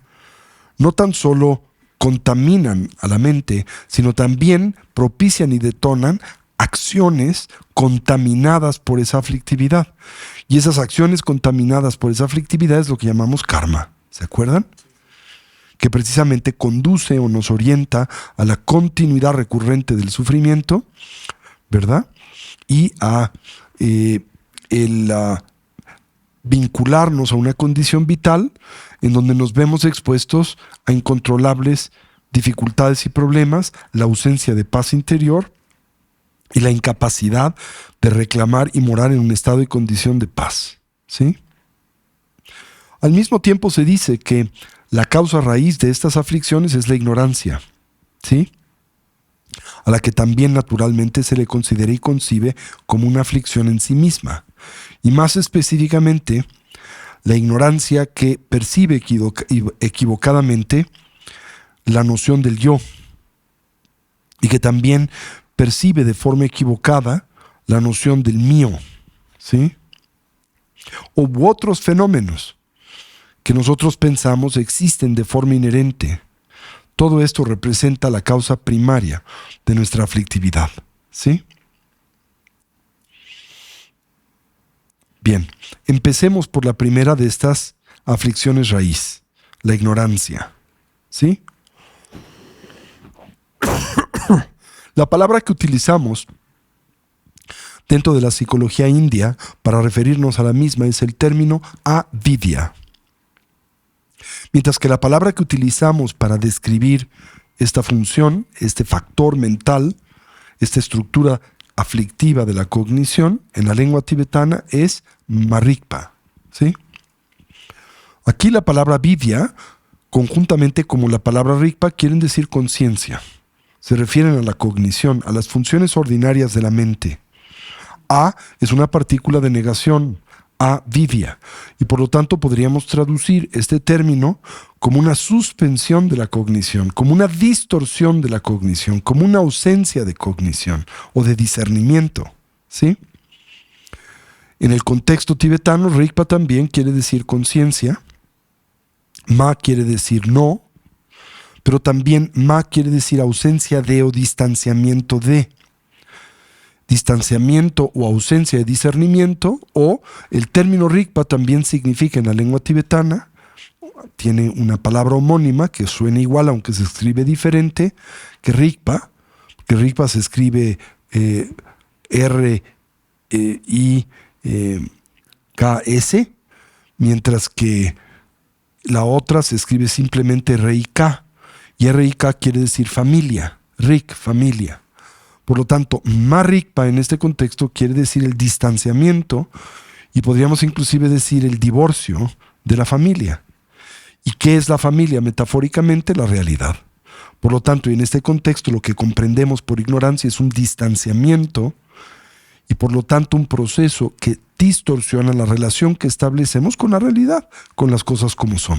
no tan solo contaminan a la mente, sino también propician y detonan acciones contaminadas por esa aflictividad. Y esas acciones contaminadas por esa aflictividad es lo que llamamos karma. ¿Se acuerdan? Que precisamente conduce o nos orienta a la continuidad recurrente del sufrimiento, ¿verdad? Y a vincularnos a una condición vital en donde nos vemos expuestos a incontrolables dificultades y problemas, la ausencia de paz interior y la incapacidad de reclamar y morar en un estado y condición de paz, ¿sí? Al mismo tiempo se dice que la causa raíz de estas aflicciones es la ignorancia, ¿sí? A la que también naturalmente se le considera y concibe como una aflicción en sí misma. Y más específicamente, la ignorancia que percibe equivocadamente la noción del yo y que también percibe de forma equivocada la noción del mío, ¿sí? U otros fenómenos que nosotros pensamos existen de forma inherente. Todo esto representa la causa primaria de nuestra aflictividad, ¿sí? Bien, empecemos por la primera de estas aflicciones raíz, la ignorancia, ¿sí? La palabra que utilizamos dentro de la psicología india para referirnos a la misma es el término avidya. Mientras que la palabra que utilizamos para describir esta función, este factor mental, esta estructura aflictiva de la cognición, en la lengua tibetana es marikpa, ¿sí? Aquí la palabra vidya, conjuntamente como la palabra rikpa, quieren decir conciencia. Se refieren a la cognición, a las funciones ordinarias de la mente. A es una partícula de negación, avidya, y por lo tanto podríamos traducir este término como una suspensión de la cognición, como una distorsión de la cognición, como una ausencia de cognición o de discernimiento, ¿sí? En el contexto tibetano, rikpa también quiere decir conciencia, ma quiere decir no, pero también ma quiere decir ausencia de o distanciamiento de. Distanciamiento o ausencia de discernimiento, o el término rikpa también significa en la lengua tibetana, tiene una palabra homónima que suena igual aunque se escribe diferente que rikpa se escribe R-I-K-S, mientras que la otra se escribe simplemente R-I-K, y R-I-K quiere decir familia, rik, familia. Por lo tanto, marikpa en este contexto quiere decir el distanciamiento y podríamos inclusive decir el divorcio de la familia. ¿Y qué es la familia? Metafóricamente, la realidad. Por lo tanto, y en este contexto lo que comprendemos por ignorancia es un distanciamiento y por lo tanto un proceso que distorsiona la relación que establecemos con la realidad, con las cosas como son.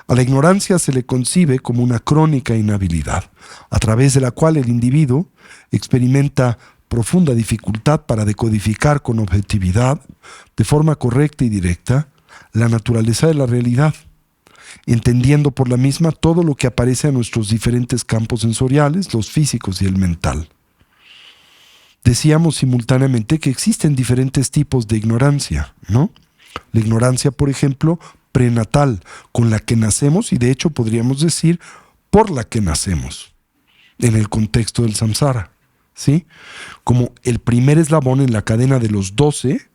A la ignorancia se le concibe como una crónica inhabilidad, a través de la cual el individuo experimenta profunda dificultad para decodificar con objetividad, de forma correcta y directa, la naturaleza de la realidad, entendiendo por la misma todo lo que aparece en nuestros diferentes campos sensoriales, los físicos y el mental. Decíamos simultáneamente que existen diferentes tipos de ignorancia, ¿no? La ignorancia, por ejemplo, prenatal, con la que nacemos y de hecho podríamos decir por la que nacemos, en el contexto del samsara, ¿sí? Como el primer eslabón en la cadena de los 12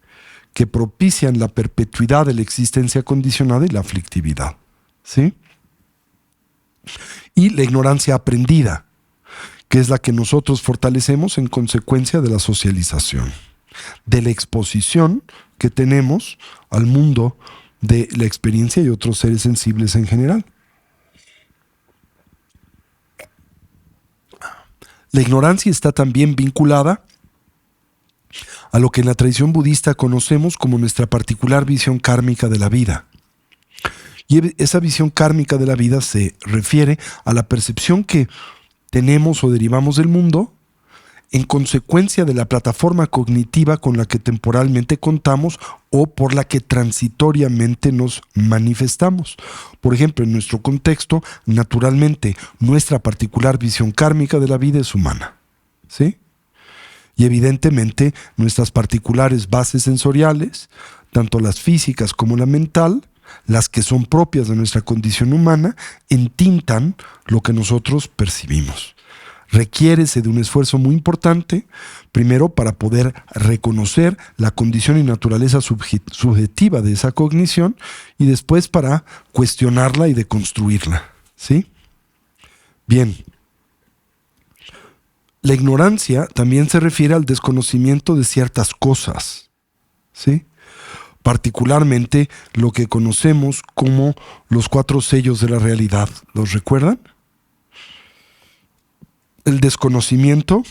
que propician la perpetuidad de la existencia condicionada y la aflictividad, ¿sí? Y la ignorancia aprendida, que es la que nosotros fortalecemos en consecuencia de la socialización, de la exposición que tenemos al mundo de la experiencia y otros seres sensibles en general. La ignorancia está también vinculada a lo que en la tradición budista conocemos como nuestra particular visión kármica de la vida. Y esa visión kármica de la vida se refiere a la percepción que tenemos o derivamos del mundo en consecuencia de la plataforma cognitiva con la que temporalmente contamos o por la que transitoriamente nos manifestamos. Por ejemplo, en nuestro contexto, naturalmente, nuestra particular visión kármica de la vida es humana, ¿sí? Y evidentemente, nuestras particulares bases sensoriales, tanto las físicas como la mental, las que son propias de nuestra condición humana, entintan lo que nosotros percibimos. Requiérese de un esfuerzo muy importante, primero para poder reconocer la condición y naturaleza subjetiva de esa cognición y después para cuestionarla y deconstruirla, ¿sí? Bien. La ignorancia también se refiere al desconocimiento de ciertas cosas, ¿sí? Particularmente lo que conocemos como los 4 sellos de la realidad. ¿Los recuerdan? El desconocimiento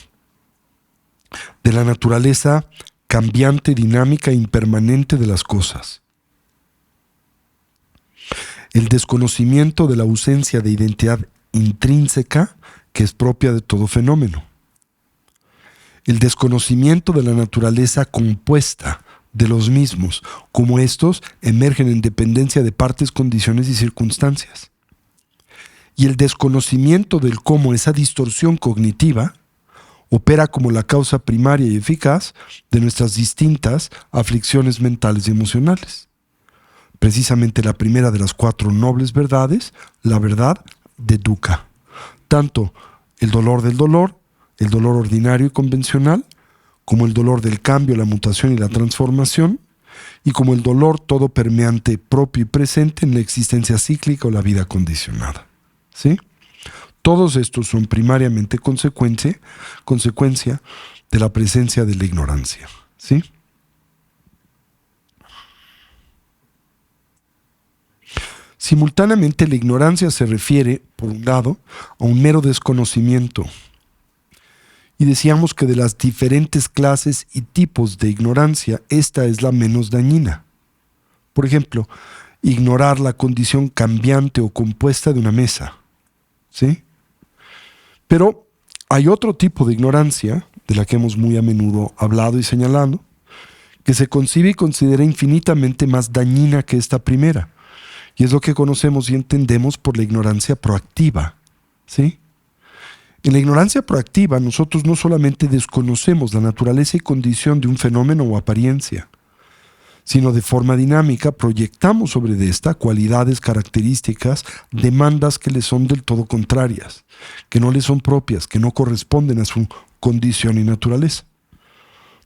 de la naturaleza cambiante, dinámica e impermanente de las cosas. El desconocimiento de la ausencia de identidad intrínseca que es propia de todo fenómeno. El desconocimiento de la naturaleza compuesta de los mismos, como estos emergen en dependencia de partes, condiciones y circunstancias. Y el desconocimiento del cómo esa distorsión cognitiva opera como la causa primaria y eficaz de nuestras distintas aflicciones mentales y emocionales. Precisamente la primera de las 4 nobles verdades, la verdad de dukkha. Tanto el dolor del dolor, el dolor ordinario y convencional, como el dolor del cambio, la mutación y la transformación, y como el dolor todo permeante propio y presente en la existencia cíclica o la vida condicionada. ¿Sí? Todos estos son primariamente consecuencia de la presencia de la ignorancia. ¿Sí? Simultáneamente, la ignorancia se refiere, por un lado, a un mero desconocimiento. Y decíamos que de las diferentes clases y tipos de ignorancia, esta es la menos dañina. Por ejemplo, ignorar la condición cambiante o compuesta de una mesa. ¿Sí? Pero hay otro tipo de ignorancia, de la que hemos muy a menudo hablado y señalado, que se concibe y considera infinitamente más dañina que esta primera. Y es lo que conocemos y entendemos por la ignorancia proactiva. ¿Sí? En la ignorancia proactiva, nosotros no solamente desconocemos la naturaleza y condición de un fenómeno o apariencia, sino de forma dinámica proyectamos sobre esta cualidades, características, demandas que le son del todo contrarias, que no le son propias, que no corresponden a su condición y naturaleza.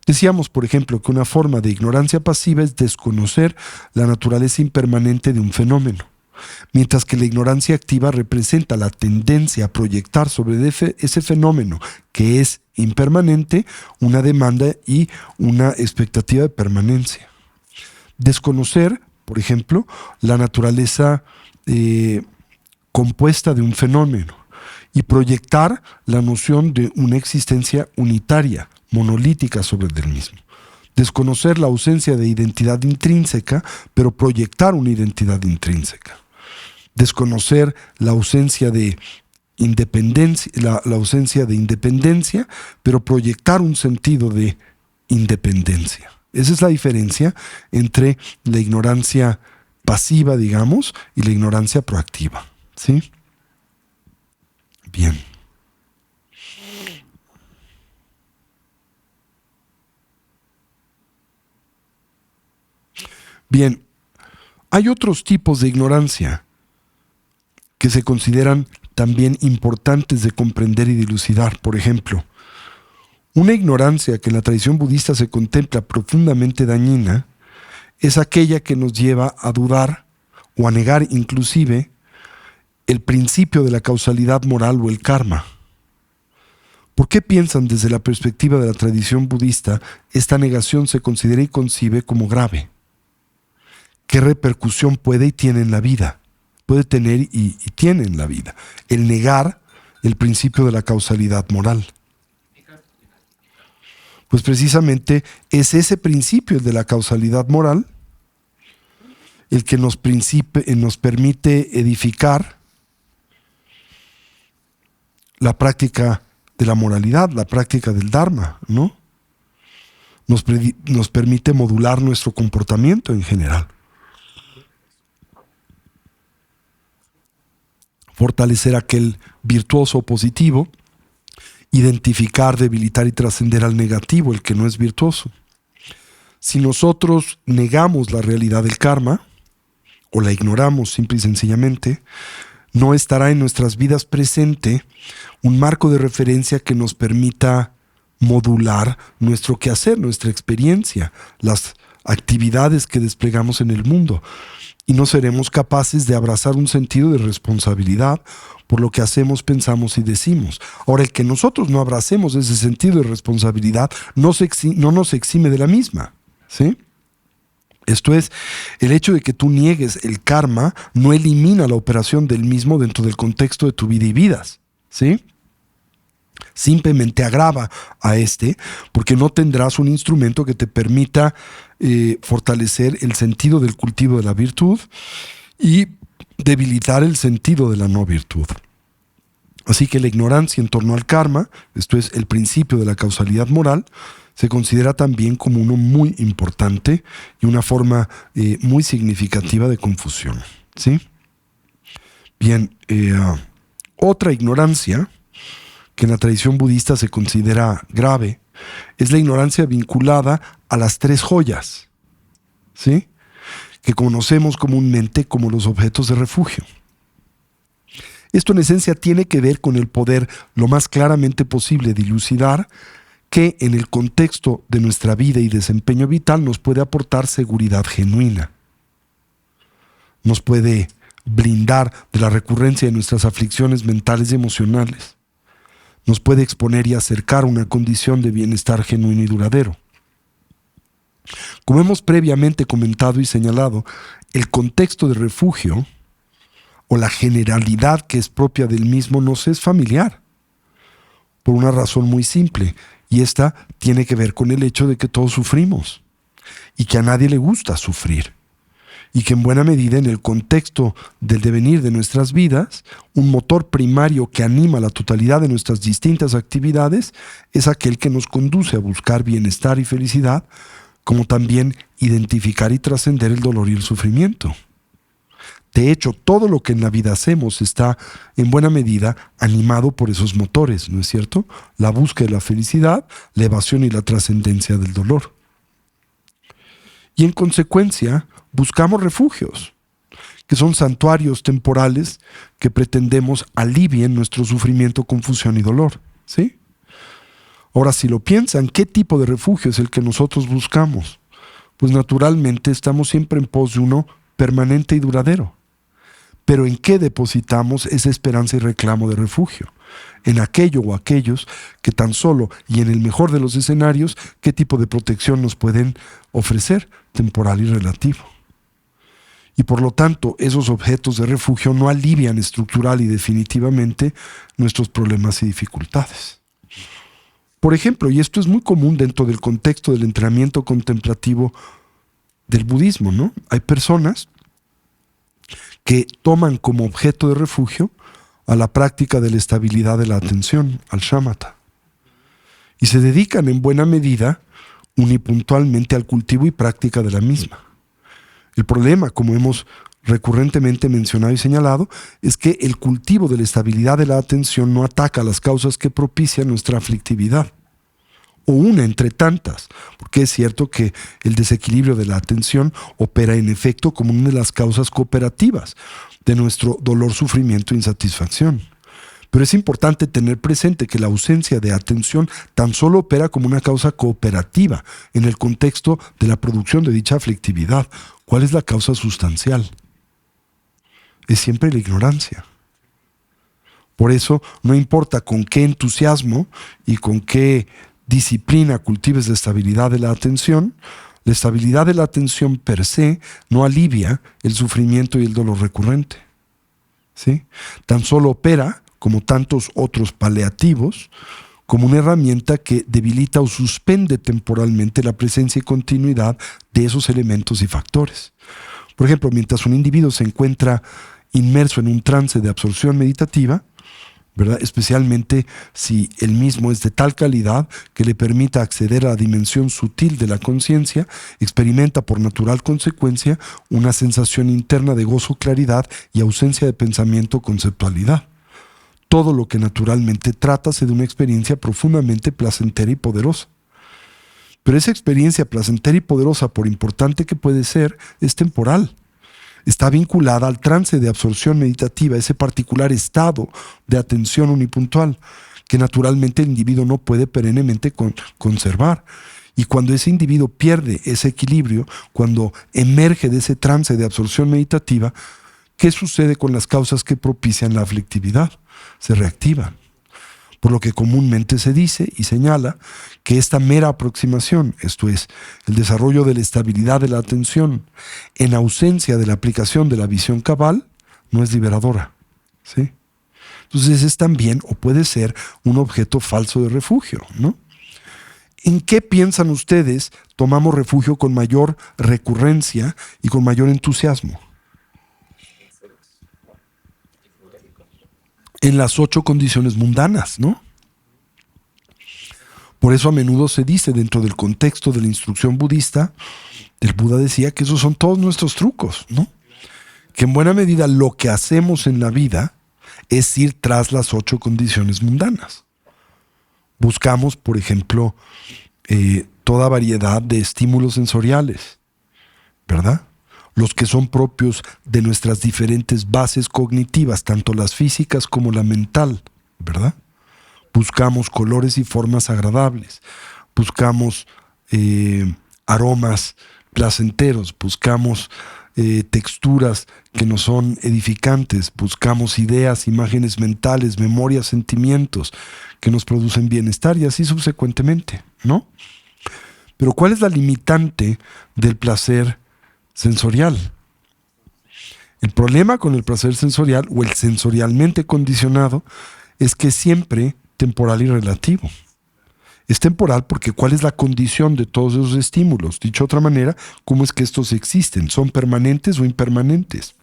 Decíamos, por ejemplo, que una forma de ignorancia pasiva es desconocer la naturaleza impermanente de un fenómeno, mientras que la ignorancia activa representa la tendencia a proyectar sobre ese fenómeno que es impermanente una demanda y una expectativa de permanencia. Desconocer, por ejemplo, la naturaleza compuesta de un fenómeno y proyectar la noción de una existencia unitaria, monolítica sobre el mismo. Desconocer la ausencia de identidad intrínseca, pero proyectar una identidad intrínseca. Desconocer la ausencia de independencia, la ausencia de independencia, pero proyectar un sentido de independencia. Esa es la diferencia entre la ignorancia pasiva, digamos, y la ignorancia proactiva. ¿Sí? Bien. Bien, hay otros tipos de ignorancia que se consideran también importantes de comprender y dilucidar. Por ejemplo, una ignorancia que en la tradición budista se contempla profundamente dañina es aquella que nos lleva a dudar o a negar inclusive el principio de la causalidad moral o el karma. ¿Por qué piensan desde la perspectiva de la tradición budista esta negación se considera y concibe como grave? ¿Qué repercusión puede y tiene en la vida? Puede tener y tiene en la vida el negar el principio de la causalidad moral. Pues precisamente es ese principio, el de la causalidad moral, el que nos permite edificar la práctica de la moralidad, la práctica del Dharma, ¿no? Nos permite modular nuestro comportamiento en general. Fortalecer aquel virtuoso positivo, identificar, debilitar y trascender al negativo, el que no es virtuoso. Si nosotros negamos la realidad del karma, o la ignoramos simple y sencillamente, no estará en nuestras vidas presente un marco de referencia que nos permita modular nuestro quehacer, nuestra experiencia, las actividades que desplegamos en el mundo. Y no seremos capaces de abrazar un sentido de responsabilidad por lo que hacemos, pensamos y decimos. Ahora, el que nosotros no abracemos ese sentido de responsabilidad no nos exime de la misma, ¿sí? Esto es, el hecho de que tú niegues el karma no elimina la operación del mismo dentro del contexto de tu vida y vidas, ¿sí? Simplemente agrava a porque no tendrás un instrumento que te permita fortalecer el sentido del cultivo de la virtud y debilitar el sentido de la no virtud. Así que la ignorancia en torno al karma, esto es el principio de la causalidad moral, se considera también como uno muy importante y una forma muy significativa de confusión, ¿sí? Bien, otra ignorancia que en la tradición budista se considera grave es la ignorancia vinculada a las tres joyas, ¿sí? Que conocemos comúnmente como los objetos de refugio. Esto en esencia tiene que ver con el poder lo más claramente posible dilucidar que en el contexto de nuestra vida y desempeño vital nos puede aportar seguridad genuina. Nos puede blindar de la recurrencia de nuestras aflicciones mentales y emocionales. Nos puede exponer y acercar a una condición de bienestar genuino y duradero. Como hemos previamente comentado y señalado, el contexto de refugio o la generalidad que es propia del mismo nos es familiar, por una razón muy simple, y esta tiene que ver con el hecho de que todos sufrimos y que a nadie le gusta sufrir. Y que en buena medida en el contexto del devenir de nuestras vidas, un motor primario que anima la totalidad de nuestras distintas actividades es aquel que nos conduce a buscar bienestar y felicidad, como también identificar y trascender el dolor y el sufrimiento. De hecho, todo lo que en la vida hacemos está en buena medida animado por esos motores, ¿no es cierto? La búsqueda de la felicidad, la evasión y la trascendencia del dolor. Y en consecuencia, buscamos refugios, que son santuarios temporales que pretendemos alivien nuestro sufrimiento, confusión y dolor, ¿sí? Ahora, si lo piensan, ¿qué tipo de refugio es el que nosotros buscamos? Pues naturalmente estamos siempre en pos de uno permanente y duradero. Pero ¿en qué depositamos esa esperanza y reclamo de refugio? En aquello o aquellos que tan solo, y en el mejor de los escenarios, ¿qué tipo de protección nos pueden ofrecer? Temporal y relativo. Y por lo tanto, esos objetos de refugio no alivian estructural y definitivamente nuestros problemas y dificultades. Por ejemplo, y esto es muy común dentro del contexto del entrenamiento contemplativo del budismo, ¿no? Hay personas que toman como objeto de refugio a la práctica de la estabilidad de la atención, al shamatha, y se dedican en buena medida unipuntualmente al cultivo y práctica de la misma. El problema, como hemos recurrentemente mencionado y señalado, es que el cultivo de la estabilidad de la atención no ataca las causas que propician nuestra aflictividad, o una entre tantas, porque es cierto que el desequilibrio de la atención opera en efecto como una de las causas cooperativas de nuestro dolor, sufrimiento e insatisfacción. Pero es importante tener presente que la ausencia de atención tan solo opera como una causa cooperativa en el contexto de la producción de dicha aflictividad. ¿Cuál es la causa sustancial? Es siempre la ignorancia. Por eso, no importa con qué entusiasmo y con qué disciplina cultives la estabilidad de la atención per se no alivia el sufrimiento y el dolor recurrente, ¿sí? Tan solo opera, como tantos otros paliativos, como una herramienta que debilita o suspende temporalmente la presencia y continuidad de esos elementos y factores. Por ejemplo, mientras un individuo se encuentra inmerso en un trance de absorción meditativa, ¿verdad? Especialmente si el mismo es de tal calidad que le permita acceder a la dimensión sutil de la conciencia, experimenta por natural consecuencia una sensación interna de gozo, claridad y ausencia de pensamiento o conceptualidad. Todo lo que naturalmente trátase de una experiencia profundamente placentera y poderosa. Pero esa experiencia placentera y poderosa, por importante que puede ser, es temporal. Está vinculada al trance de absorción meditativa, ese particular estado de atención unipuntual que naturalmente el individuo no puede perennemente conservar. Y cuando ese individuo pierde ese equilibrio, cuando emerge de ese trance de absorción meditativa, ¿qué sucede con las causas que propician la aflictividad? Se reactivan. Por lo que comúnmente se dice y señala que esta mera aproximación, esto es, el desarrollo de la estabilidad de la atención, en ausencia de la aplicación de la visión cabal, no es liberadora, ¿sí? Entonces es también, o puede ser, un objeto falso de refugio, ¿no? ¿En qué piensan ustedes tomamos refugio con mayor recurrencia y con mayor entusiasmo? En las 8 condiciones mundanas, ¿no? Por eso a menudo se dice dentro del contexto de la instrucción budista, el Buda decía que esos son todos nuestros trucos, ¿no? Que en buena medida lo que hacemos en la vida es ir tras las 8 condiciones mundanas. Buscamos, por ejemplo, toda variedad de estímulos sensoriales, ¿verdad? Los que son propios de nuestras diferentes bases cognitivas, tanto las físicas como la mental, ¿verdad? Buscamos colores y formas agradables, buscamos aromas placenteros, buscamos texturas que nos son edificantes, buscamos ideas, imágenes mentales, memorias, sentimientos que nos producen bienestar y así subsecuentemente, ¿no? Pero ¿cuál es la limitante del placer sensorial? El problema con el placer sensorial o el sensorialmente condicionado es que es siempre temporal y relativo. Es temporal porque ¿cuál es la condición de todos esos estímulos? Dicho de otra manera, ¿cómo es que estos existen? ¿Son permanentes o impermanentes?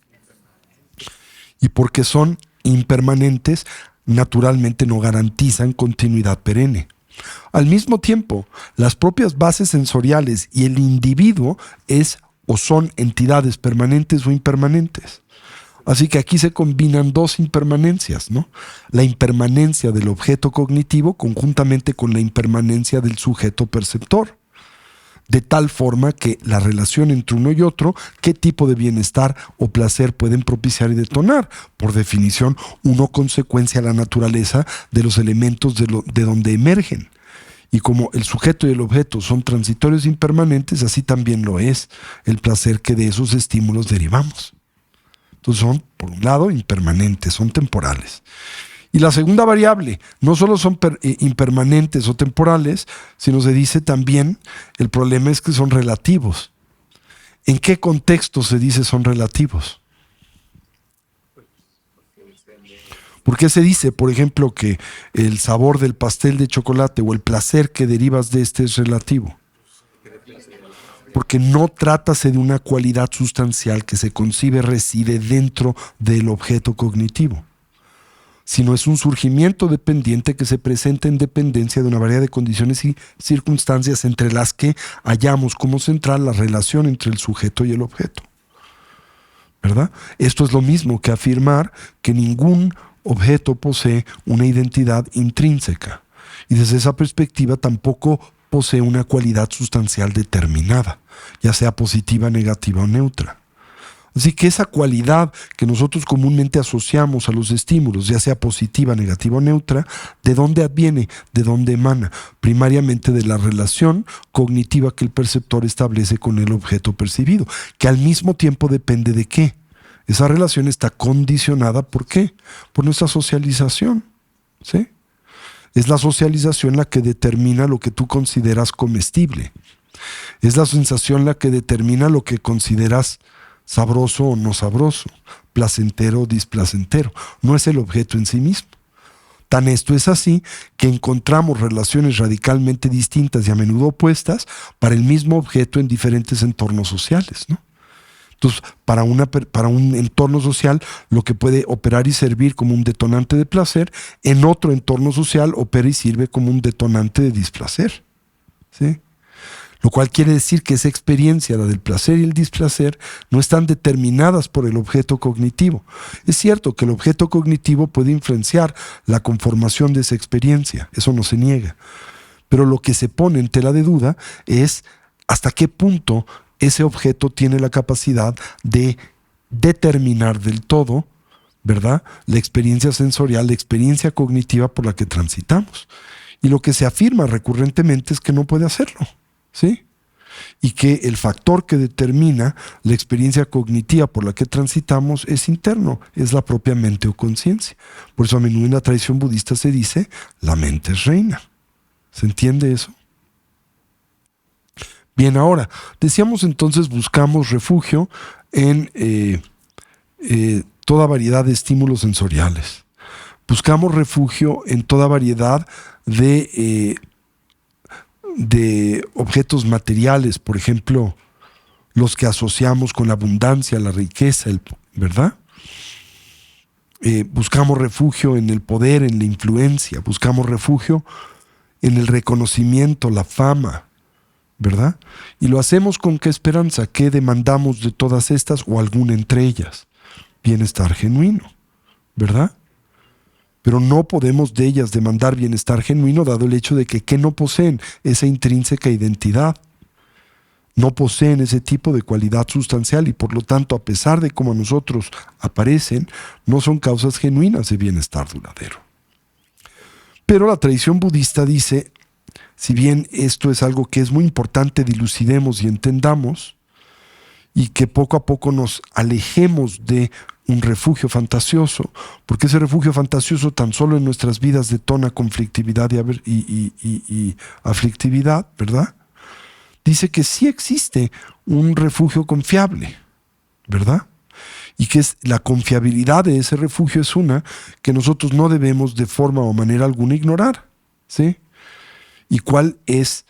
Y porque son impermanentes, naturalmente no garantizan continuidad perenne. Al mismo tiempo, las propias bases sensoriales y el individuo es o son entidades permanentes o impermanentes. Así que aquí se combinan 2 impermanencias, ¿no? La impermanencia del objeto cognitivo conjuntamente con la impermanencia del sujeto perceptor. De tal forma que la relación entre uno y otro, qué tipo de bienestar o placer pueden propiciar y detonar. Por definición, uno consecuencia a la naturaleza de los elementos de donde emergen. Y como el sujeto y el objeto son transitorios e impermanentes, así también lo es el placer que de esos estímulos derivamos. Entonces son, por un lado, impermanentes, son temporales. Y la segunda variable, no solo son impermanentes o temporales, sino se dice también, el problema es que son relativos. ¿En qué contexto se dice son relativos? ¿Por qué se dice, por ejemplo, que el sabor del pastel de chocolate o el placer que derivas de este es relativo? Porque no trátase de una cualidad sustancial que se concibe reside dentro del objeto cognitivo, sino es un surgimiento dependiente que se presenta en dependencia de una variedad de condiciones y circunstancias entre las que hallamos como central la relación entre el sujeto y el objeto, ¿verdad? Esto es lo mismo que afirmar que ningún objeto posee una identidad intrínseca y desde esa perspectiva tampoco posee una cualidad sustancial determinada, ya sea positiva, negativa o neutra. Así que esa cualidad que nosotros comúnmente asociamos a los estímulos, ya sea positiva, negativa o neutra, ¿de dónde adviene? ¿De dónde emana? Primariamente de la relación cognitiva que el perceptor establece con el objeto percibido, que al mismo tiempo depende de ¿qué? Esa relación está condicionada ¿por qué? Por nuestra socialización, ¿sí? Es la socialización la que determina lo que tú consideras comestible. Es la sensación la que determina lo que consideras sabroso o no sabroso, placentero o displacentero. No es el objeto en sí mismo. Tan esto es así que encontramos relaciones radicalmente distintas y a menudo opuestas para el mismo objeto en diferentes entornos sociales, ¿no? Entonces, para un entorno social, lo que puede operar y servir como un detonante de placer, en otro entorno social opera y sirve como un detonante de displacer, ¿sí? Lo cual quiere decir que esa experiencia, la del placer y el displacer, no están determinadas por el objeto cognitivo. Es cierto que el objeto cognitivo puede influenciar la conformación de esa experiencia, eso no se niega. Pero lo que se pone en tela de duda es hasta qué punto ese objeto tiene la capacidad de determinar del todo, ¿verdad?, la experiencia sensorial, la experiencia cognitiva por la que transitamos. Y lo que se afirma recurrentemente es que no puede hacerlo, ¿sí? Y que el factor que determina la experiencia cognitiva por la que transitamos es interno, es la propia mente o conciencia. Por eso a menudo en la tradición budista se dice, la mente es reina. ¿Se entiende eso? Bien, ahora, decíamos entonces buscamos refugio en toda variedad de estímulos sensoriales. Buscamos refugio en toda variedad de objetos materiales, por ejemplo, los que asociamos con la abundancia, la riqueza, ¿verdad? Buscamos refugio en el poder, en la influencia, buscamos refugio en el reconocimiento, la fama, ¿verdad? Y lo hacemos con qué esperanza, qué demandamos de todas estas o alguna entre ellas. Bienestar genuino, ¿verdad? Pero no podemos de ellas demandar bienestar genuino dado el hecho de que no poseen esa intrínseca identidad. No poseen ese tipo de cualidad sustancial y por lo tanto, a pesar de cómo a nosotros aparecen, no son causas genuinas de bienestar duradero. Pero la tradición budista dice, si bien esto es algo que es muy importante dilucidemos y entendamos, y que poco a poco nos alejemos de un refugio fantasioso, porque ese refugio fantasioso tan solo en nuestras vidas detona conflictividad y aflictividad, ¿verdad? Dice que sí existe un refugio confiable, ¿verdad? Y que la confiabilidad de ese refugio es una que nosotros no debemos de forma o manera alguna ignorar, ¿sí? ¿Y cuál es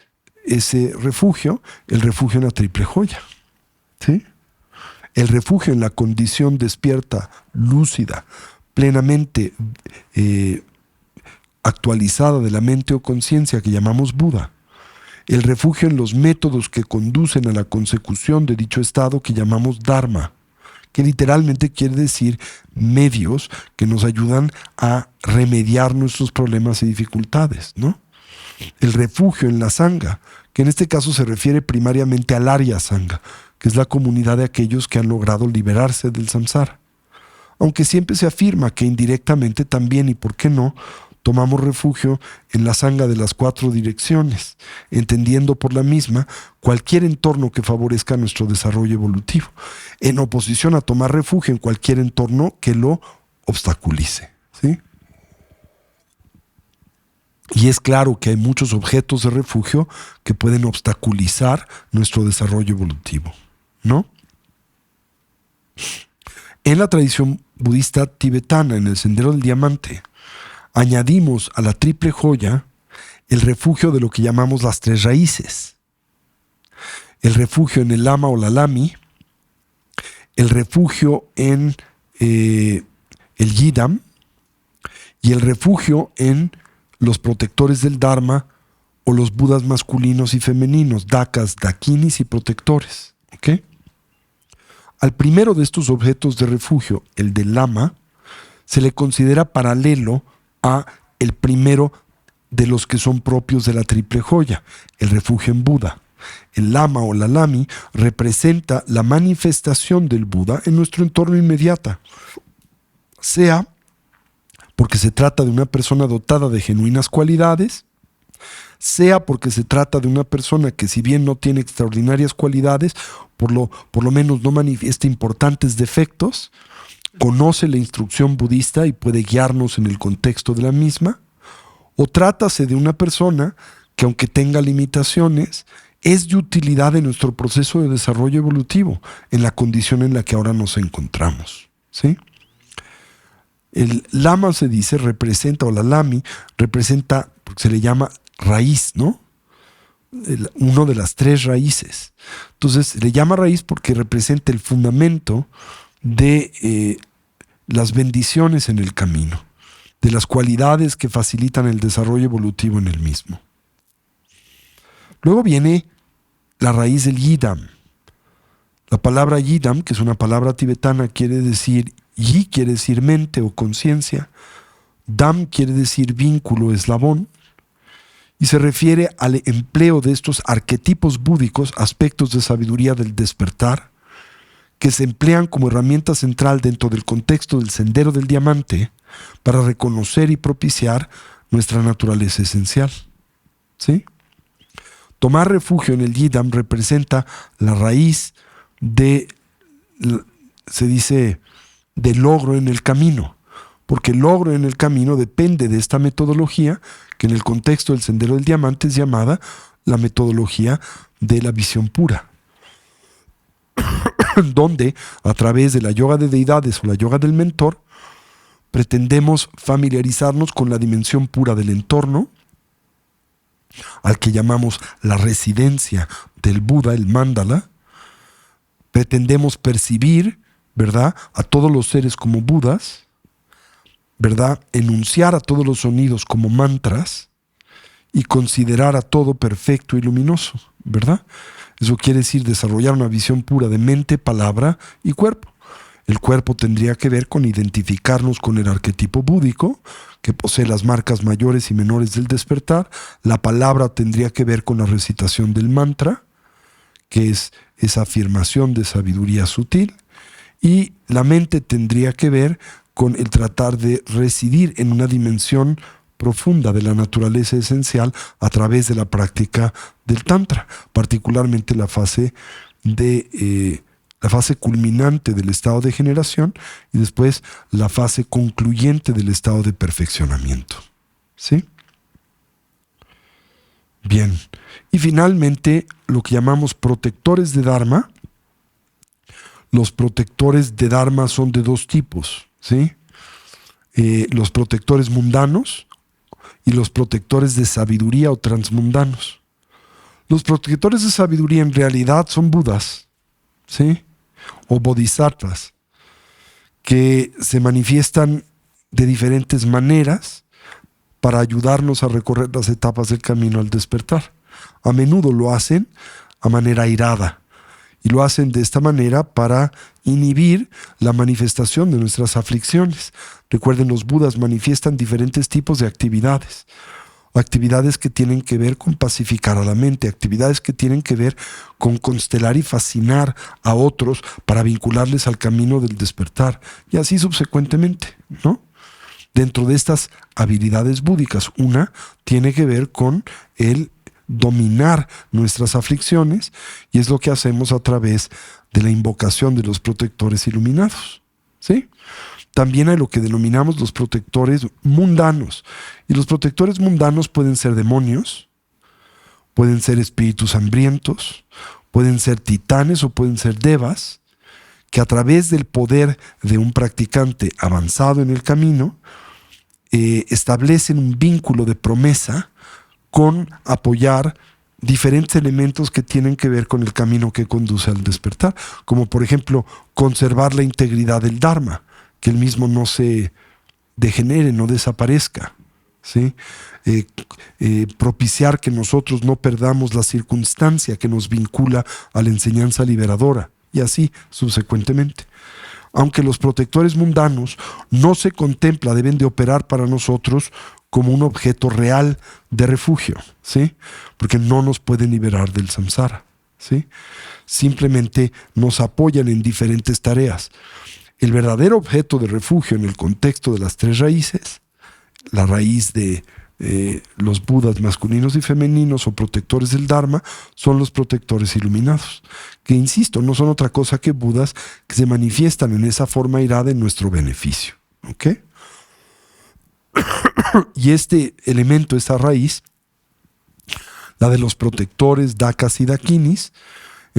ese refugio? El refugio en la triple joya, ¿sí? El refugio en la condición despierta, lúcida, plenamente actualizada de la mente o conciencia que llamamos Buda. El refugio en los métodos que conducen a la consecución de dicho estado que llamamos Dharma, que literalmente quiere decir medios que nos ayudan a remediar nuestros problemas y dificultades, ¿no? El refugio en la Sangha, que en este caso se refiere primariamente al Arya Sangha, que es la comunidad de aquellos que han logrado liberarse del samsara. Aunque siempre se afirma que indirectamente también, y por qué no, tomamos refugio en la Sangha de las 4 direcciones, entendiendo por la misma cualquier entorno que favorezca nuestro desarrollo evolutivo, en oposición a tomar refugio en cualquier entorno que lo obstaculice, ¿sí? Y es claro que hay muchos objetos de refugio que pueden obstaculizar nuestro desarrollo evolutivo, ¿no? En la tradición budista tibetana, en el Sendero del Diamante, añadimos a la triple joya el refugio de lo que llamamos las 3 raíces. El refugio en el lama o la lami, el refugio en el yidam y el refugio en los protectores del Dharma o los budas masculinos y femeninos, dakas, dakinis y protectores. ¿Okay? Al primero de estos objetos de refugio, el del lama, se le considera paralelo a el primero de los que son propios de la triple joya, el refugio en Buda. El lama o la lami representa la manifestación del Buda en nuestro entorno inmediato, sea porque se trata de una persona dotada de genuinas cualidades, sea porque se trata de una persona que si bien no tiene extraordinarias cualidades, por lo menos no manifiesta importantes defectos, conoce la instrucción budista y puede guiarnos en el contexto de la misma, o trátase de una persona que aunque tenga limitaciones, es de utilidad en nuestro proceso de desarrollo evolutivo, en la condición en la que ahora nos encontramos, ¿sí? El lama se dice, representa, o la lami, representa, porque se le llama raíz, ¿no? Uno de las 3 raíces. Entonces, se le llama raíz porque representa el fundamento de las bendiciones en el camino, de las cualidades que facilitan el desarrollo evolutivo en el mismo. Luego viene la raíz del yidam. La palabra yidam, que es una palabra tibetana, quiere decir yi, quiere decir mente o conciencia. Dam quiere decir vínculo, eslabón. Y se refiere al empleo de estos arquetipos búdicos, aspectos de sabiduría del despertar, que se emplean como herramienta central dentro del contexto del sendero del diamante para reconocer y propiciar nuestra naturaleza esencial. ¿Sí? Tomar refugio en el yidam representa la raíz de, se dice, de logro en el camino, porque el logro en el camino depende de esta metodología que en el contexto del sendero del diamante es llamada la metodología de la visión pura, donde a través de la yoga de deidades o la yoga del mentor pretendemos familiarizarnos con la dimensión pura del entorno, al que llamamos la residencia del Buda, el mandala. Pretendemos percibir, ¿verdad?, a todos los seres como Budas, ¿verdad?, enunciar a todos los sonidos como mantras y considerar a todo perfecto y luminoso, ¿verdad? Eso quiere decir desarrollar una visión pura de mente, palabra y cuerpo. El cuerpo tendría que ver con identificarnos con el arquetipo búdico, que posee las marcas mayores y menores del despertar. La palabra tendría que ver con la recitación del mantra, que es esa afirmación de sabiduría sutil. Y la mente tendría que ver con el tratar de residir en una dimensión profunda de la naturaleza esencial a través de la práctica del Tantra, particularmente la fase culminante del estado de generación y después la fase concluyente del estado de perfeccionamiento. ¿Sí? Bien. Y finalmente, lo que llamamos protectores de Dharma. Los protectores de Dharma son de 2 tipos, ¿sí? Los protectores mundanos y los protectores de sabiduría o transmundanos. Los protectores de sabiduría en realidad son Budas, ¿sí?, o bodhisattvas, que se manifiestan de diferentes maneras para ayudarnos a recorrer las etapas del camino al despertar. A menudo lo hacen a manera airada, y lo hacen de esta manera para inhibir la manifestación de nuestras aflicciones. Recuerden, los Budas manifiestan diferentes tipos de actividades. Actividades que tienen que ver con pacificar a la mente, actividades que tienen que ver con constelar y fascinar a otros para vincularles al camino del despertar, y así subsecuentemente, ¿no? Dentro de estas habilidades búdicas, una tiene que ver con el dominar nuestras aflicciones, y es lo que hacemos a través de la invocación de los protectores iluminados, ¿sí? También hay lo que denominamos los protectores mundanos, y los protectores mundanos pueden ser demonios, pueden ser espíritus hambrientos, pueden ser titanes o pueden ser devas, que a través del poder de un practicante avanzado en el camino establecen un vínculo de promesa con apoyar diferentes elementos que tienen que ver con el camino que conduce al despertar, como por ejemplo conservar la integridad del Dharma, que el mismo no se degenere, no desaparezca, ¿sí? Propiciar que nosotros no perdamos la circunstancia que nos vincula a la enseñanza liberadora, y así subsecuentemente. Aunque los protectores mundanos no se contempla, deben de operar para nosotros como un objeto real de refugio, ¿sí? Porque no nos pueden liberar del samsara, ¿sí? Simplemente nos apoyan en diferentes tareas. El verdadero objeto de refugio en el contexto de las 3 raíces, la raíz de los Budas masculinos y femeninos o protectores del Dharma, son los protectores iluminados, que insisto, no son otra cosa que Budas que se manifiestan en esa forma irada en nuestro beneficio, ¿ok? Y este elemento, esta raíz, la de los protectores, dakas y dakinis,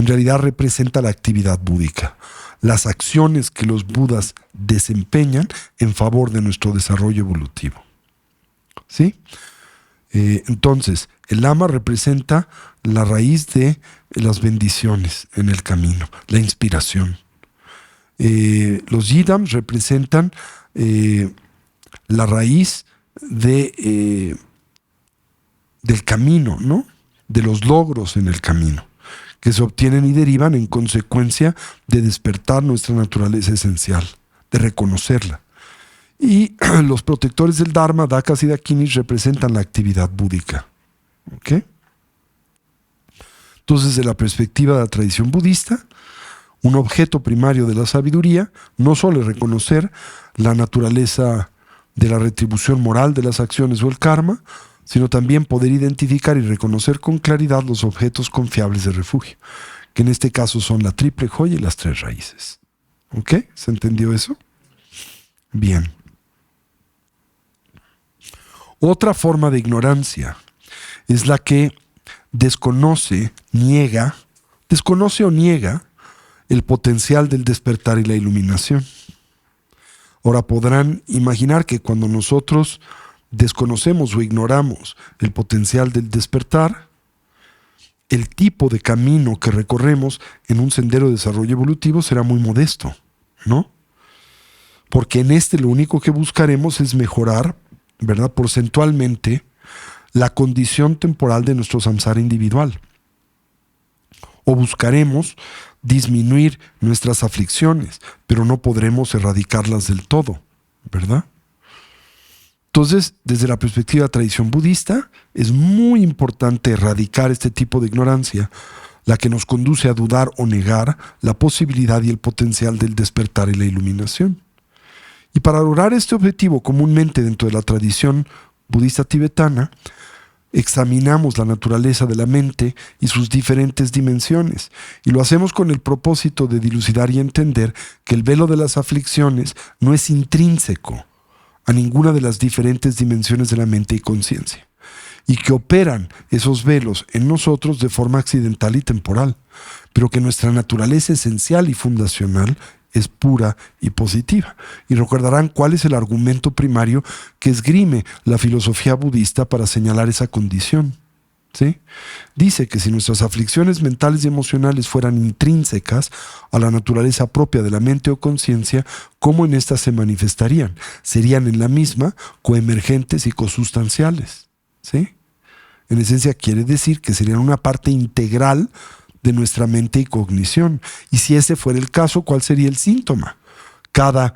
en realidad representa la actividad búdica, las acciones que los budas desempeñan en favor de nuestro desarrollo evolutivo. ¿Sí? Entonces, el lama representa la raíz de las bendiciones en el camino, la inspiración. Los yidams representan la raíz del camino, ¿no? De los logros en el camino, que se obtienen y derivan en consecuencia de despertar nuestra naturaleza esencial, de reconocerla. Y los protectores del Dharma, Dakas y Dakinis, representan la actividad búdica. ¿Ok? Entonces, desde la perspectiva de la tradición budista, un objeto primario de la sabiduría no solo es reconocer la naturaleza de la retribución moral de las acciones o el karma, sino también poder identificar y reconocer con claridad los objetos confiables de refugio, que en este caso son la triple joya y las tres raíces. ¿Ok? ¿Se entendió eso? Bien. Otra forma de ignorancia es la que desconoce o niega el potencial del despertar y la iluminación. Ahora podrán imaginar que cuando nosotros desconocemos o ignoramos el potencial del despertar, el tipo de camino que recorremos en un sendero de desarrollo evolutivo será muy modesto, ¿no? Porque en este lo único que buscaremos es mejorar, ¿verdad?, porcentualmente la condición temporal de nuestro samsara individual. O buscaremos disminuir nuestras aflicciones, pero no podremos erradicarlas del todo, ¿verdad? Entonces, desde la perspectiva de la tradición budista, es muy importante erradicar este tipo de ignorancia, la que nos conduce a dudar o negar la posibilidad y el potencial del despertar y la iluminación. Y para lograr este objetivo, comúnmente dentro de la tradición budista tibetana, examinamos la naturaleza de la mente y sus diferentes dimensiones, y lo hacemos con el propósito de dilucidar y entender que el velo de las aflicciones no es intrínseco a ninguna de las diferentes dimensiones de la mente y conciencia, y que operan esos velos en nosotros de forma accidental y temporal, pero que nuestra naturaleza esencial y fundacional es pura y positiva. Y recordarán cuál es el argumento primario que esgrime la filosofía budista para señalar esa condición, ¿sí? Dice que si nuestras aflicciones mentales y emocionales fueran intrínsecas a la naturaleza propia de la mente o conciencia, ¿cómo en éstas se manifestarían? Serían en la misma coemergentes y cosustanciales, ¿sí? En esencia quiere decir que serían una parte integral de nuestra mente y cognición. Y si ese fuera el caso, ¿cuál sería el síntoma? Cada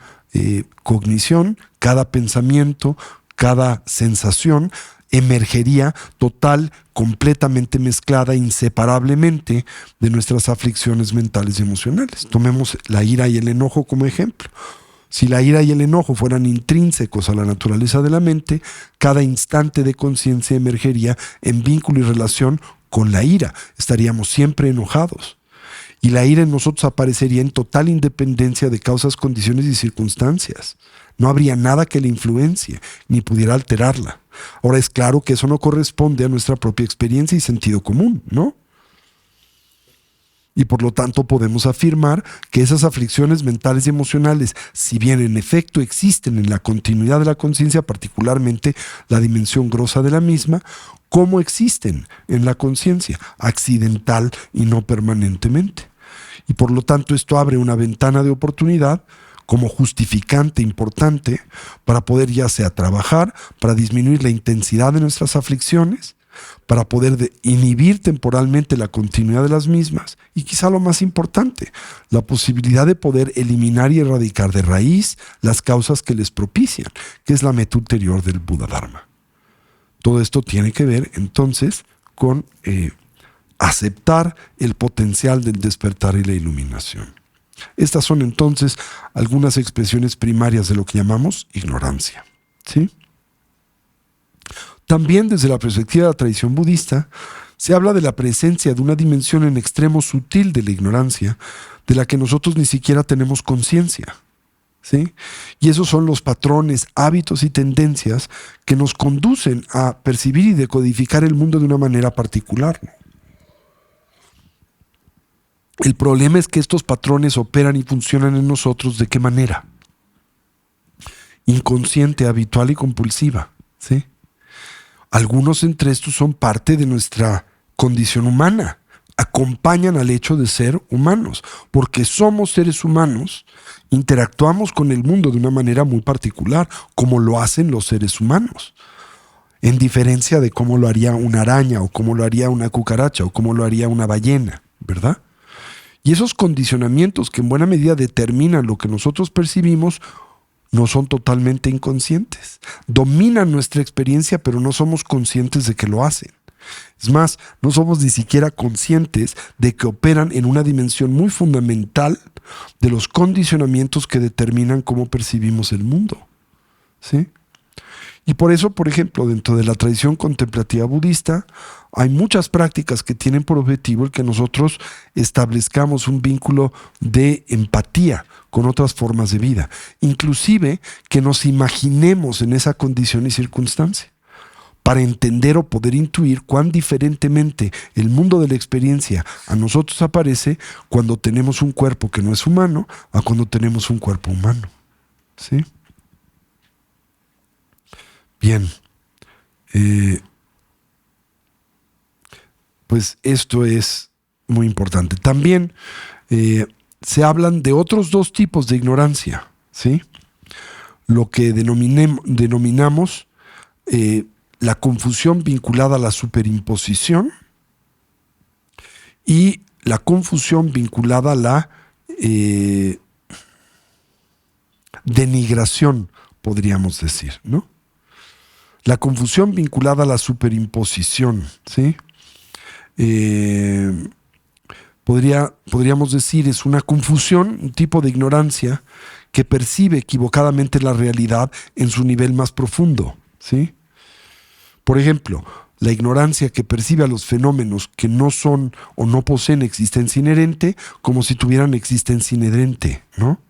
cognición, cada pensamiento, cada sensación emergería total, completamente mezclada, inseparablemente de nuestras aflicciones mentales y emocionales. Tomemos la ira y el enojo como ejemplo. Si la ira y el enojo fueran intrínsecos a la naturaleza de la mente, cada instante de conciencia emergería en vínculo y relación con la ira. Estaríamos siempre enojados. Y la ira en nosotros aparecería en total independencia de causas, condiciones y circunstancias. No habría nada que la influencie, ni pudiera alterarla. Ahora es claro que eso no corresponde a nuestra propia experiencia y sentido común, ¿no? Y por lo tanto podemos afirmar que esas aflicciones mentales y emocionales, si bien en efecto existen en la continuidad de la conciencia, particularmente la dimensión grosa de la misma, ¿cómo existen en la conciencia? Accidental y no permanentemente. Y por lo tanto esto abre una ventana de oportunidad como justificante importante para poder ya sea trabajar, para disminuir la intensidad de nuestras aflicciones, para poder inhibir temporalmente la continuidad de las mismas y quizá lo más importante, la posibilidad de poder eliminar y erradicar de raíz las causas que les propician, que es la meta ulterior del Buda Dharma. Todo esto tiene que ver entonces con aceptar el potencial del despertar y la iluminación. Estas son entonces algunas expresiones primarias de lo que llamamos ignorancia, ¿sí? También desde la perspectiva de la tradición budista, se habla de la presencia de una dimensión en extremo sutil de la ignorancia, de la que nosotros ni siquiera tenemos conciencia, ¿sí? Y esos son los patrones, hábitos y tendencias que nos conducen a percibir y decodificar el mundo de una manera particular, ¿no? El problema es que estos patrones operan y funcionan en nosotros ¿de qué manera? Inconsciente, habitual y compulsiva, ¿sí? Algunos entre estos son parte de nuestra condición humana, acompañan al hecho de ser humanos, porque somos seres humanos, interactuamos con el mundo de una manera muy particular, como lo hacen los seres humanos, en diferencia de cómo lo haría una araña, o cómo lo haría una cucaracha, o cómo lo haría una ballena, ¿verdad? Y esos condicionamientos que en buena medida determinan lo que nosotros percibimos no son totalmente inconscientes. Dominan nuestra experiencia, pero no somos conscientes de que lo hacen. Es más, no somos ni siquiera conscientes de que operan en una dimensión muy fundamental de los condicionamientos que determinan cómo percibimos el mundo, ¿sí? Y por eso, por ejemplo, dentro de la tradición contemplativa budista, hay muchas prácticas que tienen por objetivo el que nosotros establezcamos un vínculo de empatía con otras formas de vida, inclusive que nos imaginemos en esa condición y circunstancia, para entender o poder intuir cuán diferentemente el mundo de la experiencia a nosotros aparece cuando tenemos un cuerpo que no es humano a cuando tenemos un cuerpo humano, ¿sí? Bien, pues esto es muy importante. También se hablan de otros dos tipos de ignorancia, ¿sí? Lo que denominamos la confusión vinculada a la superimposición y la confusión vinculada a la denigración, podríamos decir, ¿no? La confusión vinculada a la superimposición, ¿sí? Podríamos decir, es una confusión, un tipo de ignorancia que percibe equivocadamente la realidad en su nivel más profundo, ¿sí? Por ejemplo, la ignorancia que percibe a los fenómenos que no son o no poseen existencia inherente como si tuvieran existencia inherente, ¿no?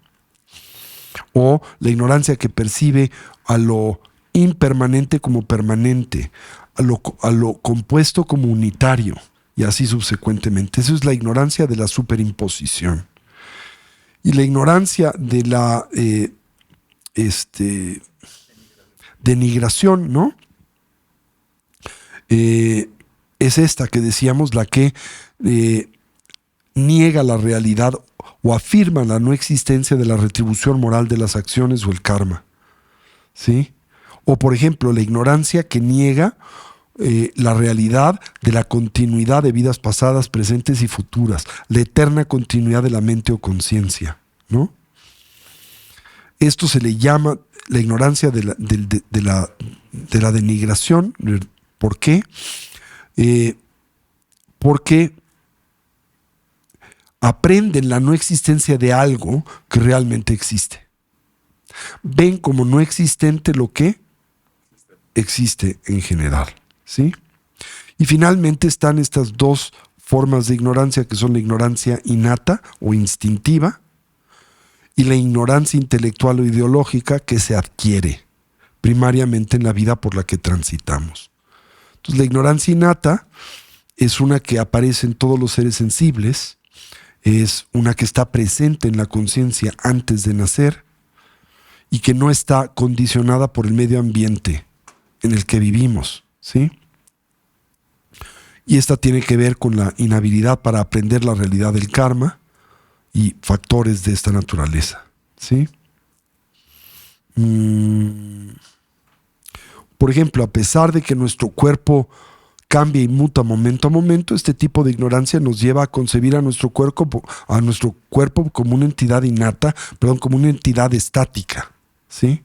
O la ignorancia que percibe a lo impermanente como permanente, a lo compuesto como unitario, y así subsecuentemente. Eso es la ignorancia de la superimposición. Y la ignorancia de la denigración, ¿no? Es esta que decíamos, la que niega la realidad o afirma la no existencia de la retribución moral de las acciones o el karma, ¿sí? O, por ejemplo, la ignorancia que niega la realidad de la continuidad de vidas pasadas, presentes y futuras, la eterna continuidad de la mente o conciencia, ¿no? Esto se le llama la ignorancia de la denigración. ¿Por qué? Porque aprenden la no existencia de algo que realmente existe. Ven como no existente lo que existe en general, ¿sí? Y finalmente están estas dos formas de ignorancia, que son la ignorancia innata o instintiva y la ignorancia intelectual o ideológica, que se adquiere primariamente en la vida por la que transitamos. Entonces, la ignorancia innata es una que aparece en todos los seres sensibles, es una que está presente en la conciencia antes de nacer y que no está condicionada por el medio ambiente en el que vivimos, ¿sí? Y esta tiene que ver con la inhabilidad para aprender la realidad del karma y factores de esta naturaleza, ¿sí? Por ejemplo, a pesar de que nuestro cuerpo cambia y muta momento a momento, este tipo de ignorancia nos lleva a concebir a nuestro cuerpo como una entidad innata, como una entidad estática, ¿sí?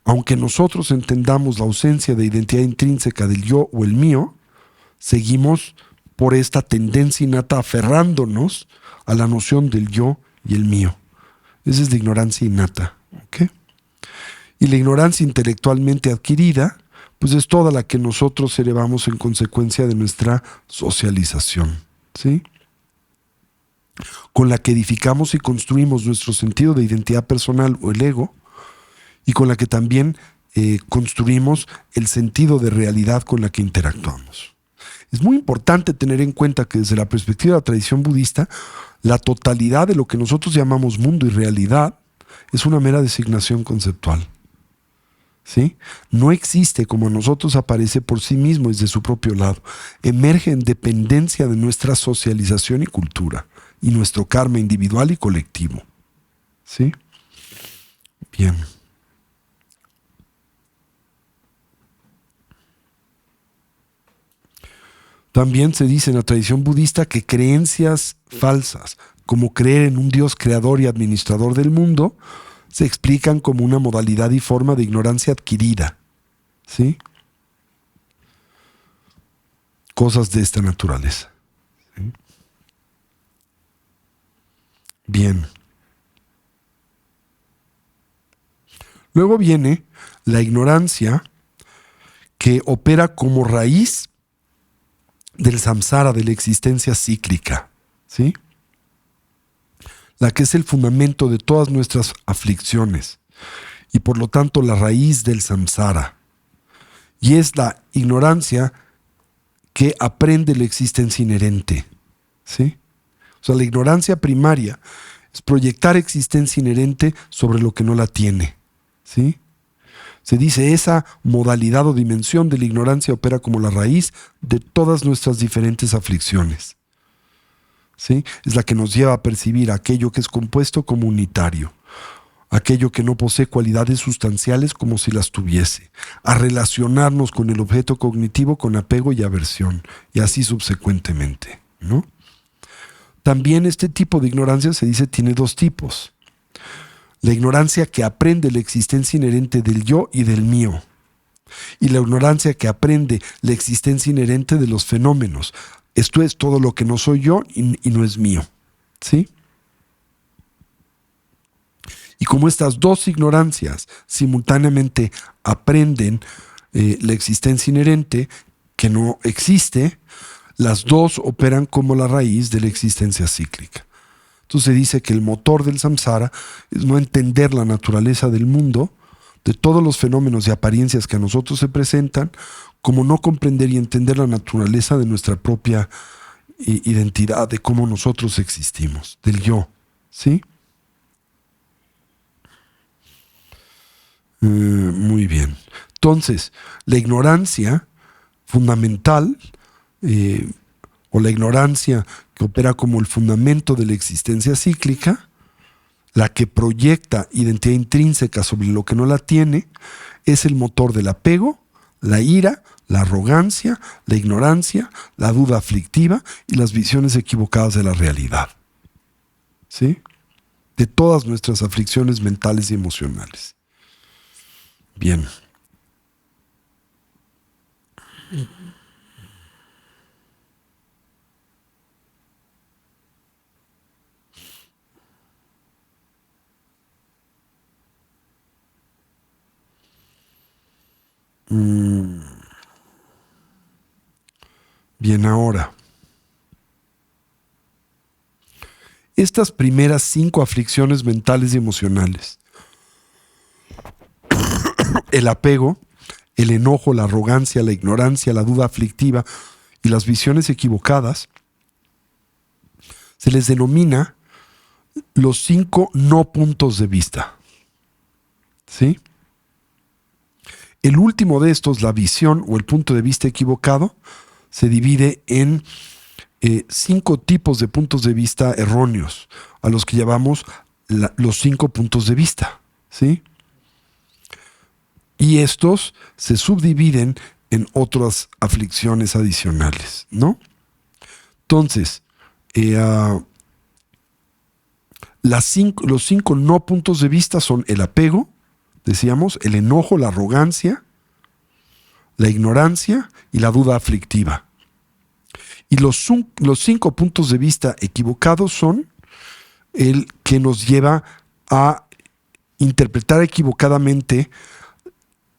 Aunque nosotros entendamos la ausencia de identidad intrínseca del yo o el mío, seguimos por esta tendencia innata aferrándonos a la noción del yo y el mío. Esa es la ignorancia innata, ¿ok? Y la ignorancia intelectualmente adquirida, pues es toda la que nosotros elevamos en consecuencia de nuestra socialización, ¿sí? Con la que edificamos y construimos nuestro sentido de identidad personal o el ego, y con la que también construimos el sentido de realidad con la que interactuamos. Es muy importante tener en cuenta que desde la perspectiva de la tradición budista, la totalidad de lo que nosotros llamamos mundo y realidad es una mera designación conceptual. ¿Sí? No existe como a nosotros aparece por sí mismo desde su propio lado. Emerge en dependencia de nuestra socialización y cultura y nuestro karma individual y colectivo. ¿Sí? Bien. También se dice en la tradición budista que creencias falsas, como creer en un Dios creador y administrador del mundo, se explican como una modalidad y forma de ignorancia adquirida. ¿Sí? Cosas de esta naturaleza. ¿Sí? Bien. Luego viene la ignorancia que opera como raíz del samsara, de la existencia cíclica. ¿Sí? La que es el fundamento de todas nuestras aflicciones y por lo tanto la raíz del samsara. Y es la ignorancia que aprende la existencia inherente. ¿Sí? O sea, la ignorancia primaria es proyectar existencia inherente sobre lo que no la tiene. ¿Sí? Se dice esa modalidad o dimensión de la ignorancia opera como la raíz de todas nuestras diferentes aflicciones. ¿Sí? Es la que nos lleva a percibir aquello que es compuesto como unitario, aquello que no posee cualidades sustanciales como si las tuviese, a relacionarnos con el objeto cognitivo con apego y aversión, y así subsecuentemente, ¿no? También este tipo de ignorancia se dice tiene dos tipos. La ignorancia que aprende la existencia inherente del yo y del mío, y la ignorancia que aprende la existencia inherente de los fenómenos. Esto es todo lo que no soy yo y no es mío. ¿Sí? Y como estas dos ignorancias simultáneamente aprenden la existencia inherente que no existe, las dos operan como la raíz de la existencia cíclica. Entonces se dice que el motor del samsara es no entender la naturaleza del mundo, de todos los fenómenos y apariencias que a nosotros se presentan, como no comprender y entender la naturaleza de nuestra propia identidad, de cómo nosotros existimos, del yo. ¿Sí? Muy bien. Entonces, la ignorancia fundamental, o la ignorancia que opera como el fundamento de la existencia cíclica, la que proyecta identidad intrínseca sobre lo que no la tiene, es el motor del apego, la ira, la arrogancia, la ignorancia, la duda aflictiva y las visiones equivocadas de la realidad. ¿Sí? De todas nuestras aflicciones mentales y emocionales. Bien. Bien, ahora. Estas primeras 5 aflicciones mentales y emocionales, el apego, el enojo, la arrogancia, la ignorancia, la duda aflictiva y las visiones equivocadas, se les denomina los 5 no puntos de vista. ¿Sí? El último de estos, la visión o el punto de vista equivocado, se divide en 5 tipos de puntos de vista erróneos, a los que llamamos los 5 puntos de vista. ¿Sí? Y estos se subdividen en otras aflicciones adicionales, ¿no? Entonces, los 5 no puntos de vista son el apego, decíamos, el enojo, la arrogancia, la ignorancia y la duda aflictiva. Y los 5 puntos de vista equivocados son el que nos lleva a interpretar equivocadamente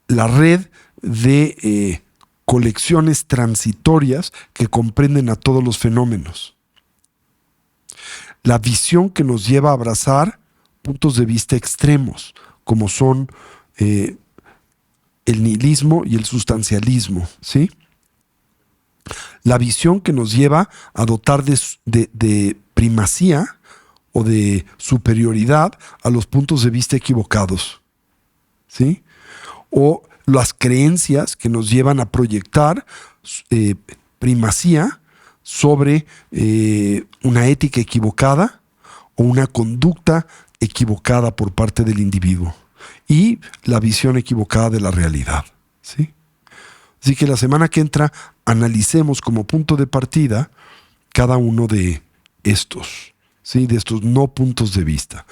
la red de colecciones transitorias que comprenden a todos los fenómenos. La visión que nos lleva a abrazar puntos de vista extremos, como son el nihilismo y el sustancialismo, ¿sí? la visión que nos lleva a dotar de primacía o de superioridad a los puntos de vista equivocados, ¿sí? O las creencias que nos llevan a proyectar primacía sobre una ética equivocada o una conducta equivocada por parte del individuo y la visión equivocada de la realidad, ¿sí? Así que la semana que entra analicemos como punto de partida cada uno de estos, ¿sí? De estos no puntos de vista.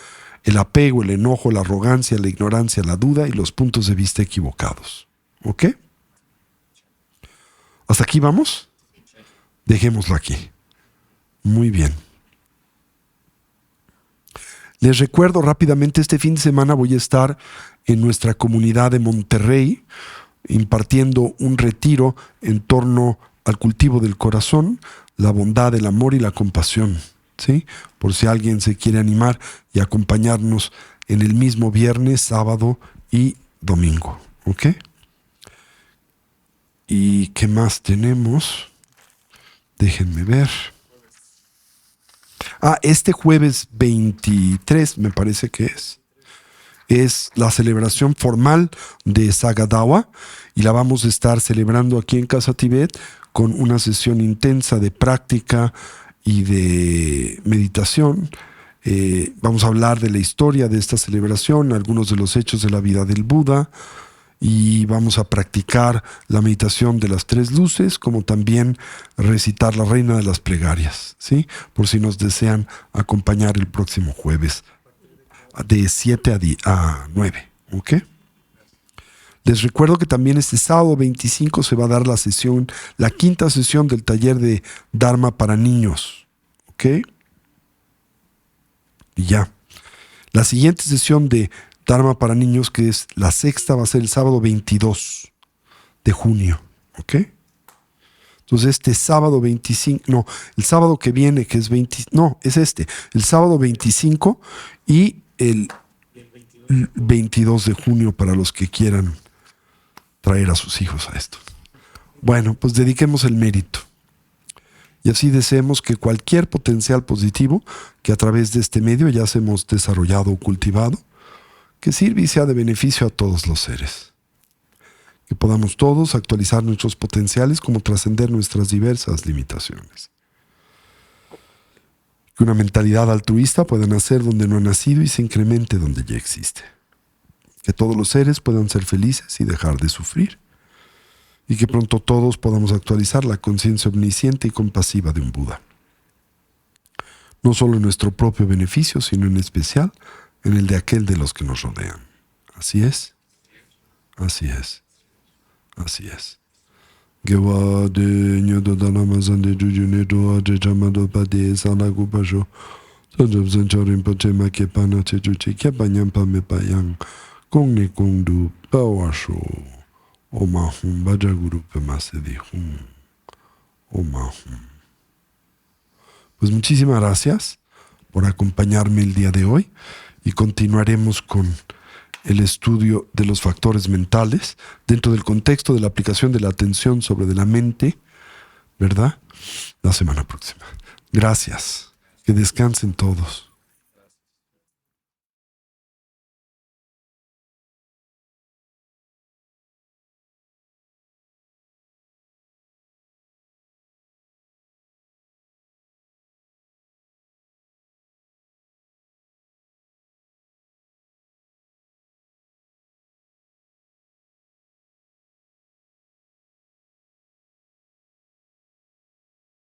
El apego, el enojo, la arrogancia, la ignorancia, la duda y los puntos de vista equivocados. ¿Ok? ¿Hasta aquí vamos? Dejémoslo aquí. Muy bien. Les recuerdo rápidamente, este fin de semana voy a estar en nuestra comunidad de Monterrey impartiendo un retiro en torno al cultivo del corazón, la bondad, el amor y la compasión, ¿sí? Por si alguien se quiere animar y acompañarnos en el mismo viernes, sábado y domingo, ¿ok? ¿Y qué más tenemos? Déjenme ver. Este jueves 23 me parece que es la celebración formal de Sagadawa y la vamos a estar celebrando aquí en Casa Tibet con una sesión intensa de práctica y de meditación. Vamos a hablar de la historia de esta celebración, algunos de los hechos de la vida del Buda, y vamos a practicar la meditación de las 3 luces, como también recitar la Reina de las Plegarias, ¿sí? Por si nos desean acompañar el próximo jueves de 7 a 9, ¿ok? Les recuerdo que también este sábado 25 se va a dar la quinta sesión del taller de Dharma para niños, ¿ok? Y ya. La siguiente sesión de Dharma para niños, que es la sexta, va a ser el sábado 22 de junio, ¿ok? Entonces este sábado 25, el sábado que viene, que es el sábado 25 y el 22 de junio para los que quieran traer a sus hijos a esto. Bueno, pues dediquemos el mérito. Y así deseemos que cualquier potencial positivo que a través de este medio ya hemos desarrollado o cultivado, que sirva y sea de beneficio a todos los seres. Que podamos todos actualizar nuestros potenciales como trascender nuestras diversas limitaciones. Que una mentalidad altruista pueda nacer donde no ha nacido y se incremente donde ya existe. Que todos los seres puedan ser felices y dejar de sufrir. Y que pronto todos podamos actualizar la conciencia omnisciente y compasiva de un Buda. No solo en nuestro propio beneficio, sino en especial en el de aquel de los que nos rodean. Así es. Así es. Así es. Pues muchísimas gracias por acompañarme el día de hoy y continuaremos con el estudio de los factores mentales dentro del contexto de la aplicación de la atención sobre de la mente, ¿verdad? La semana próxima. Gracias. Que descansen todos.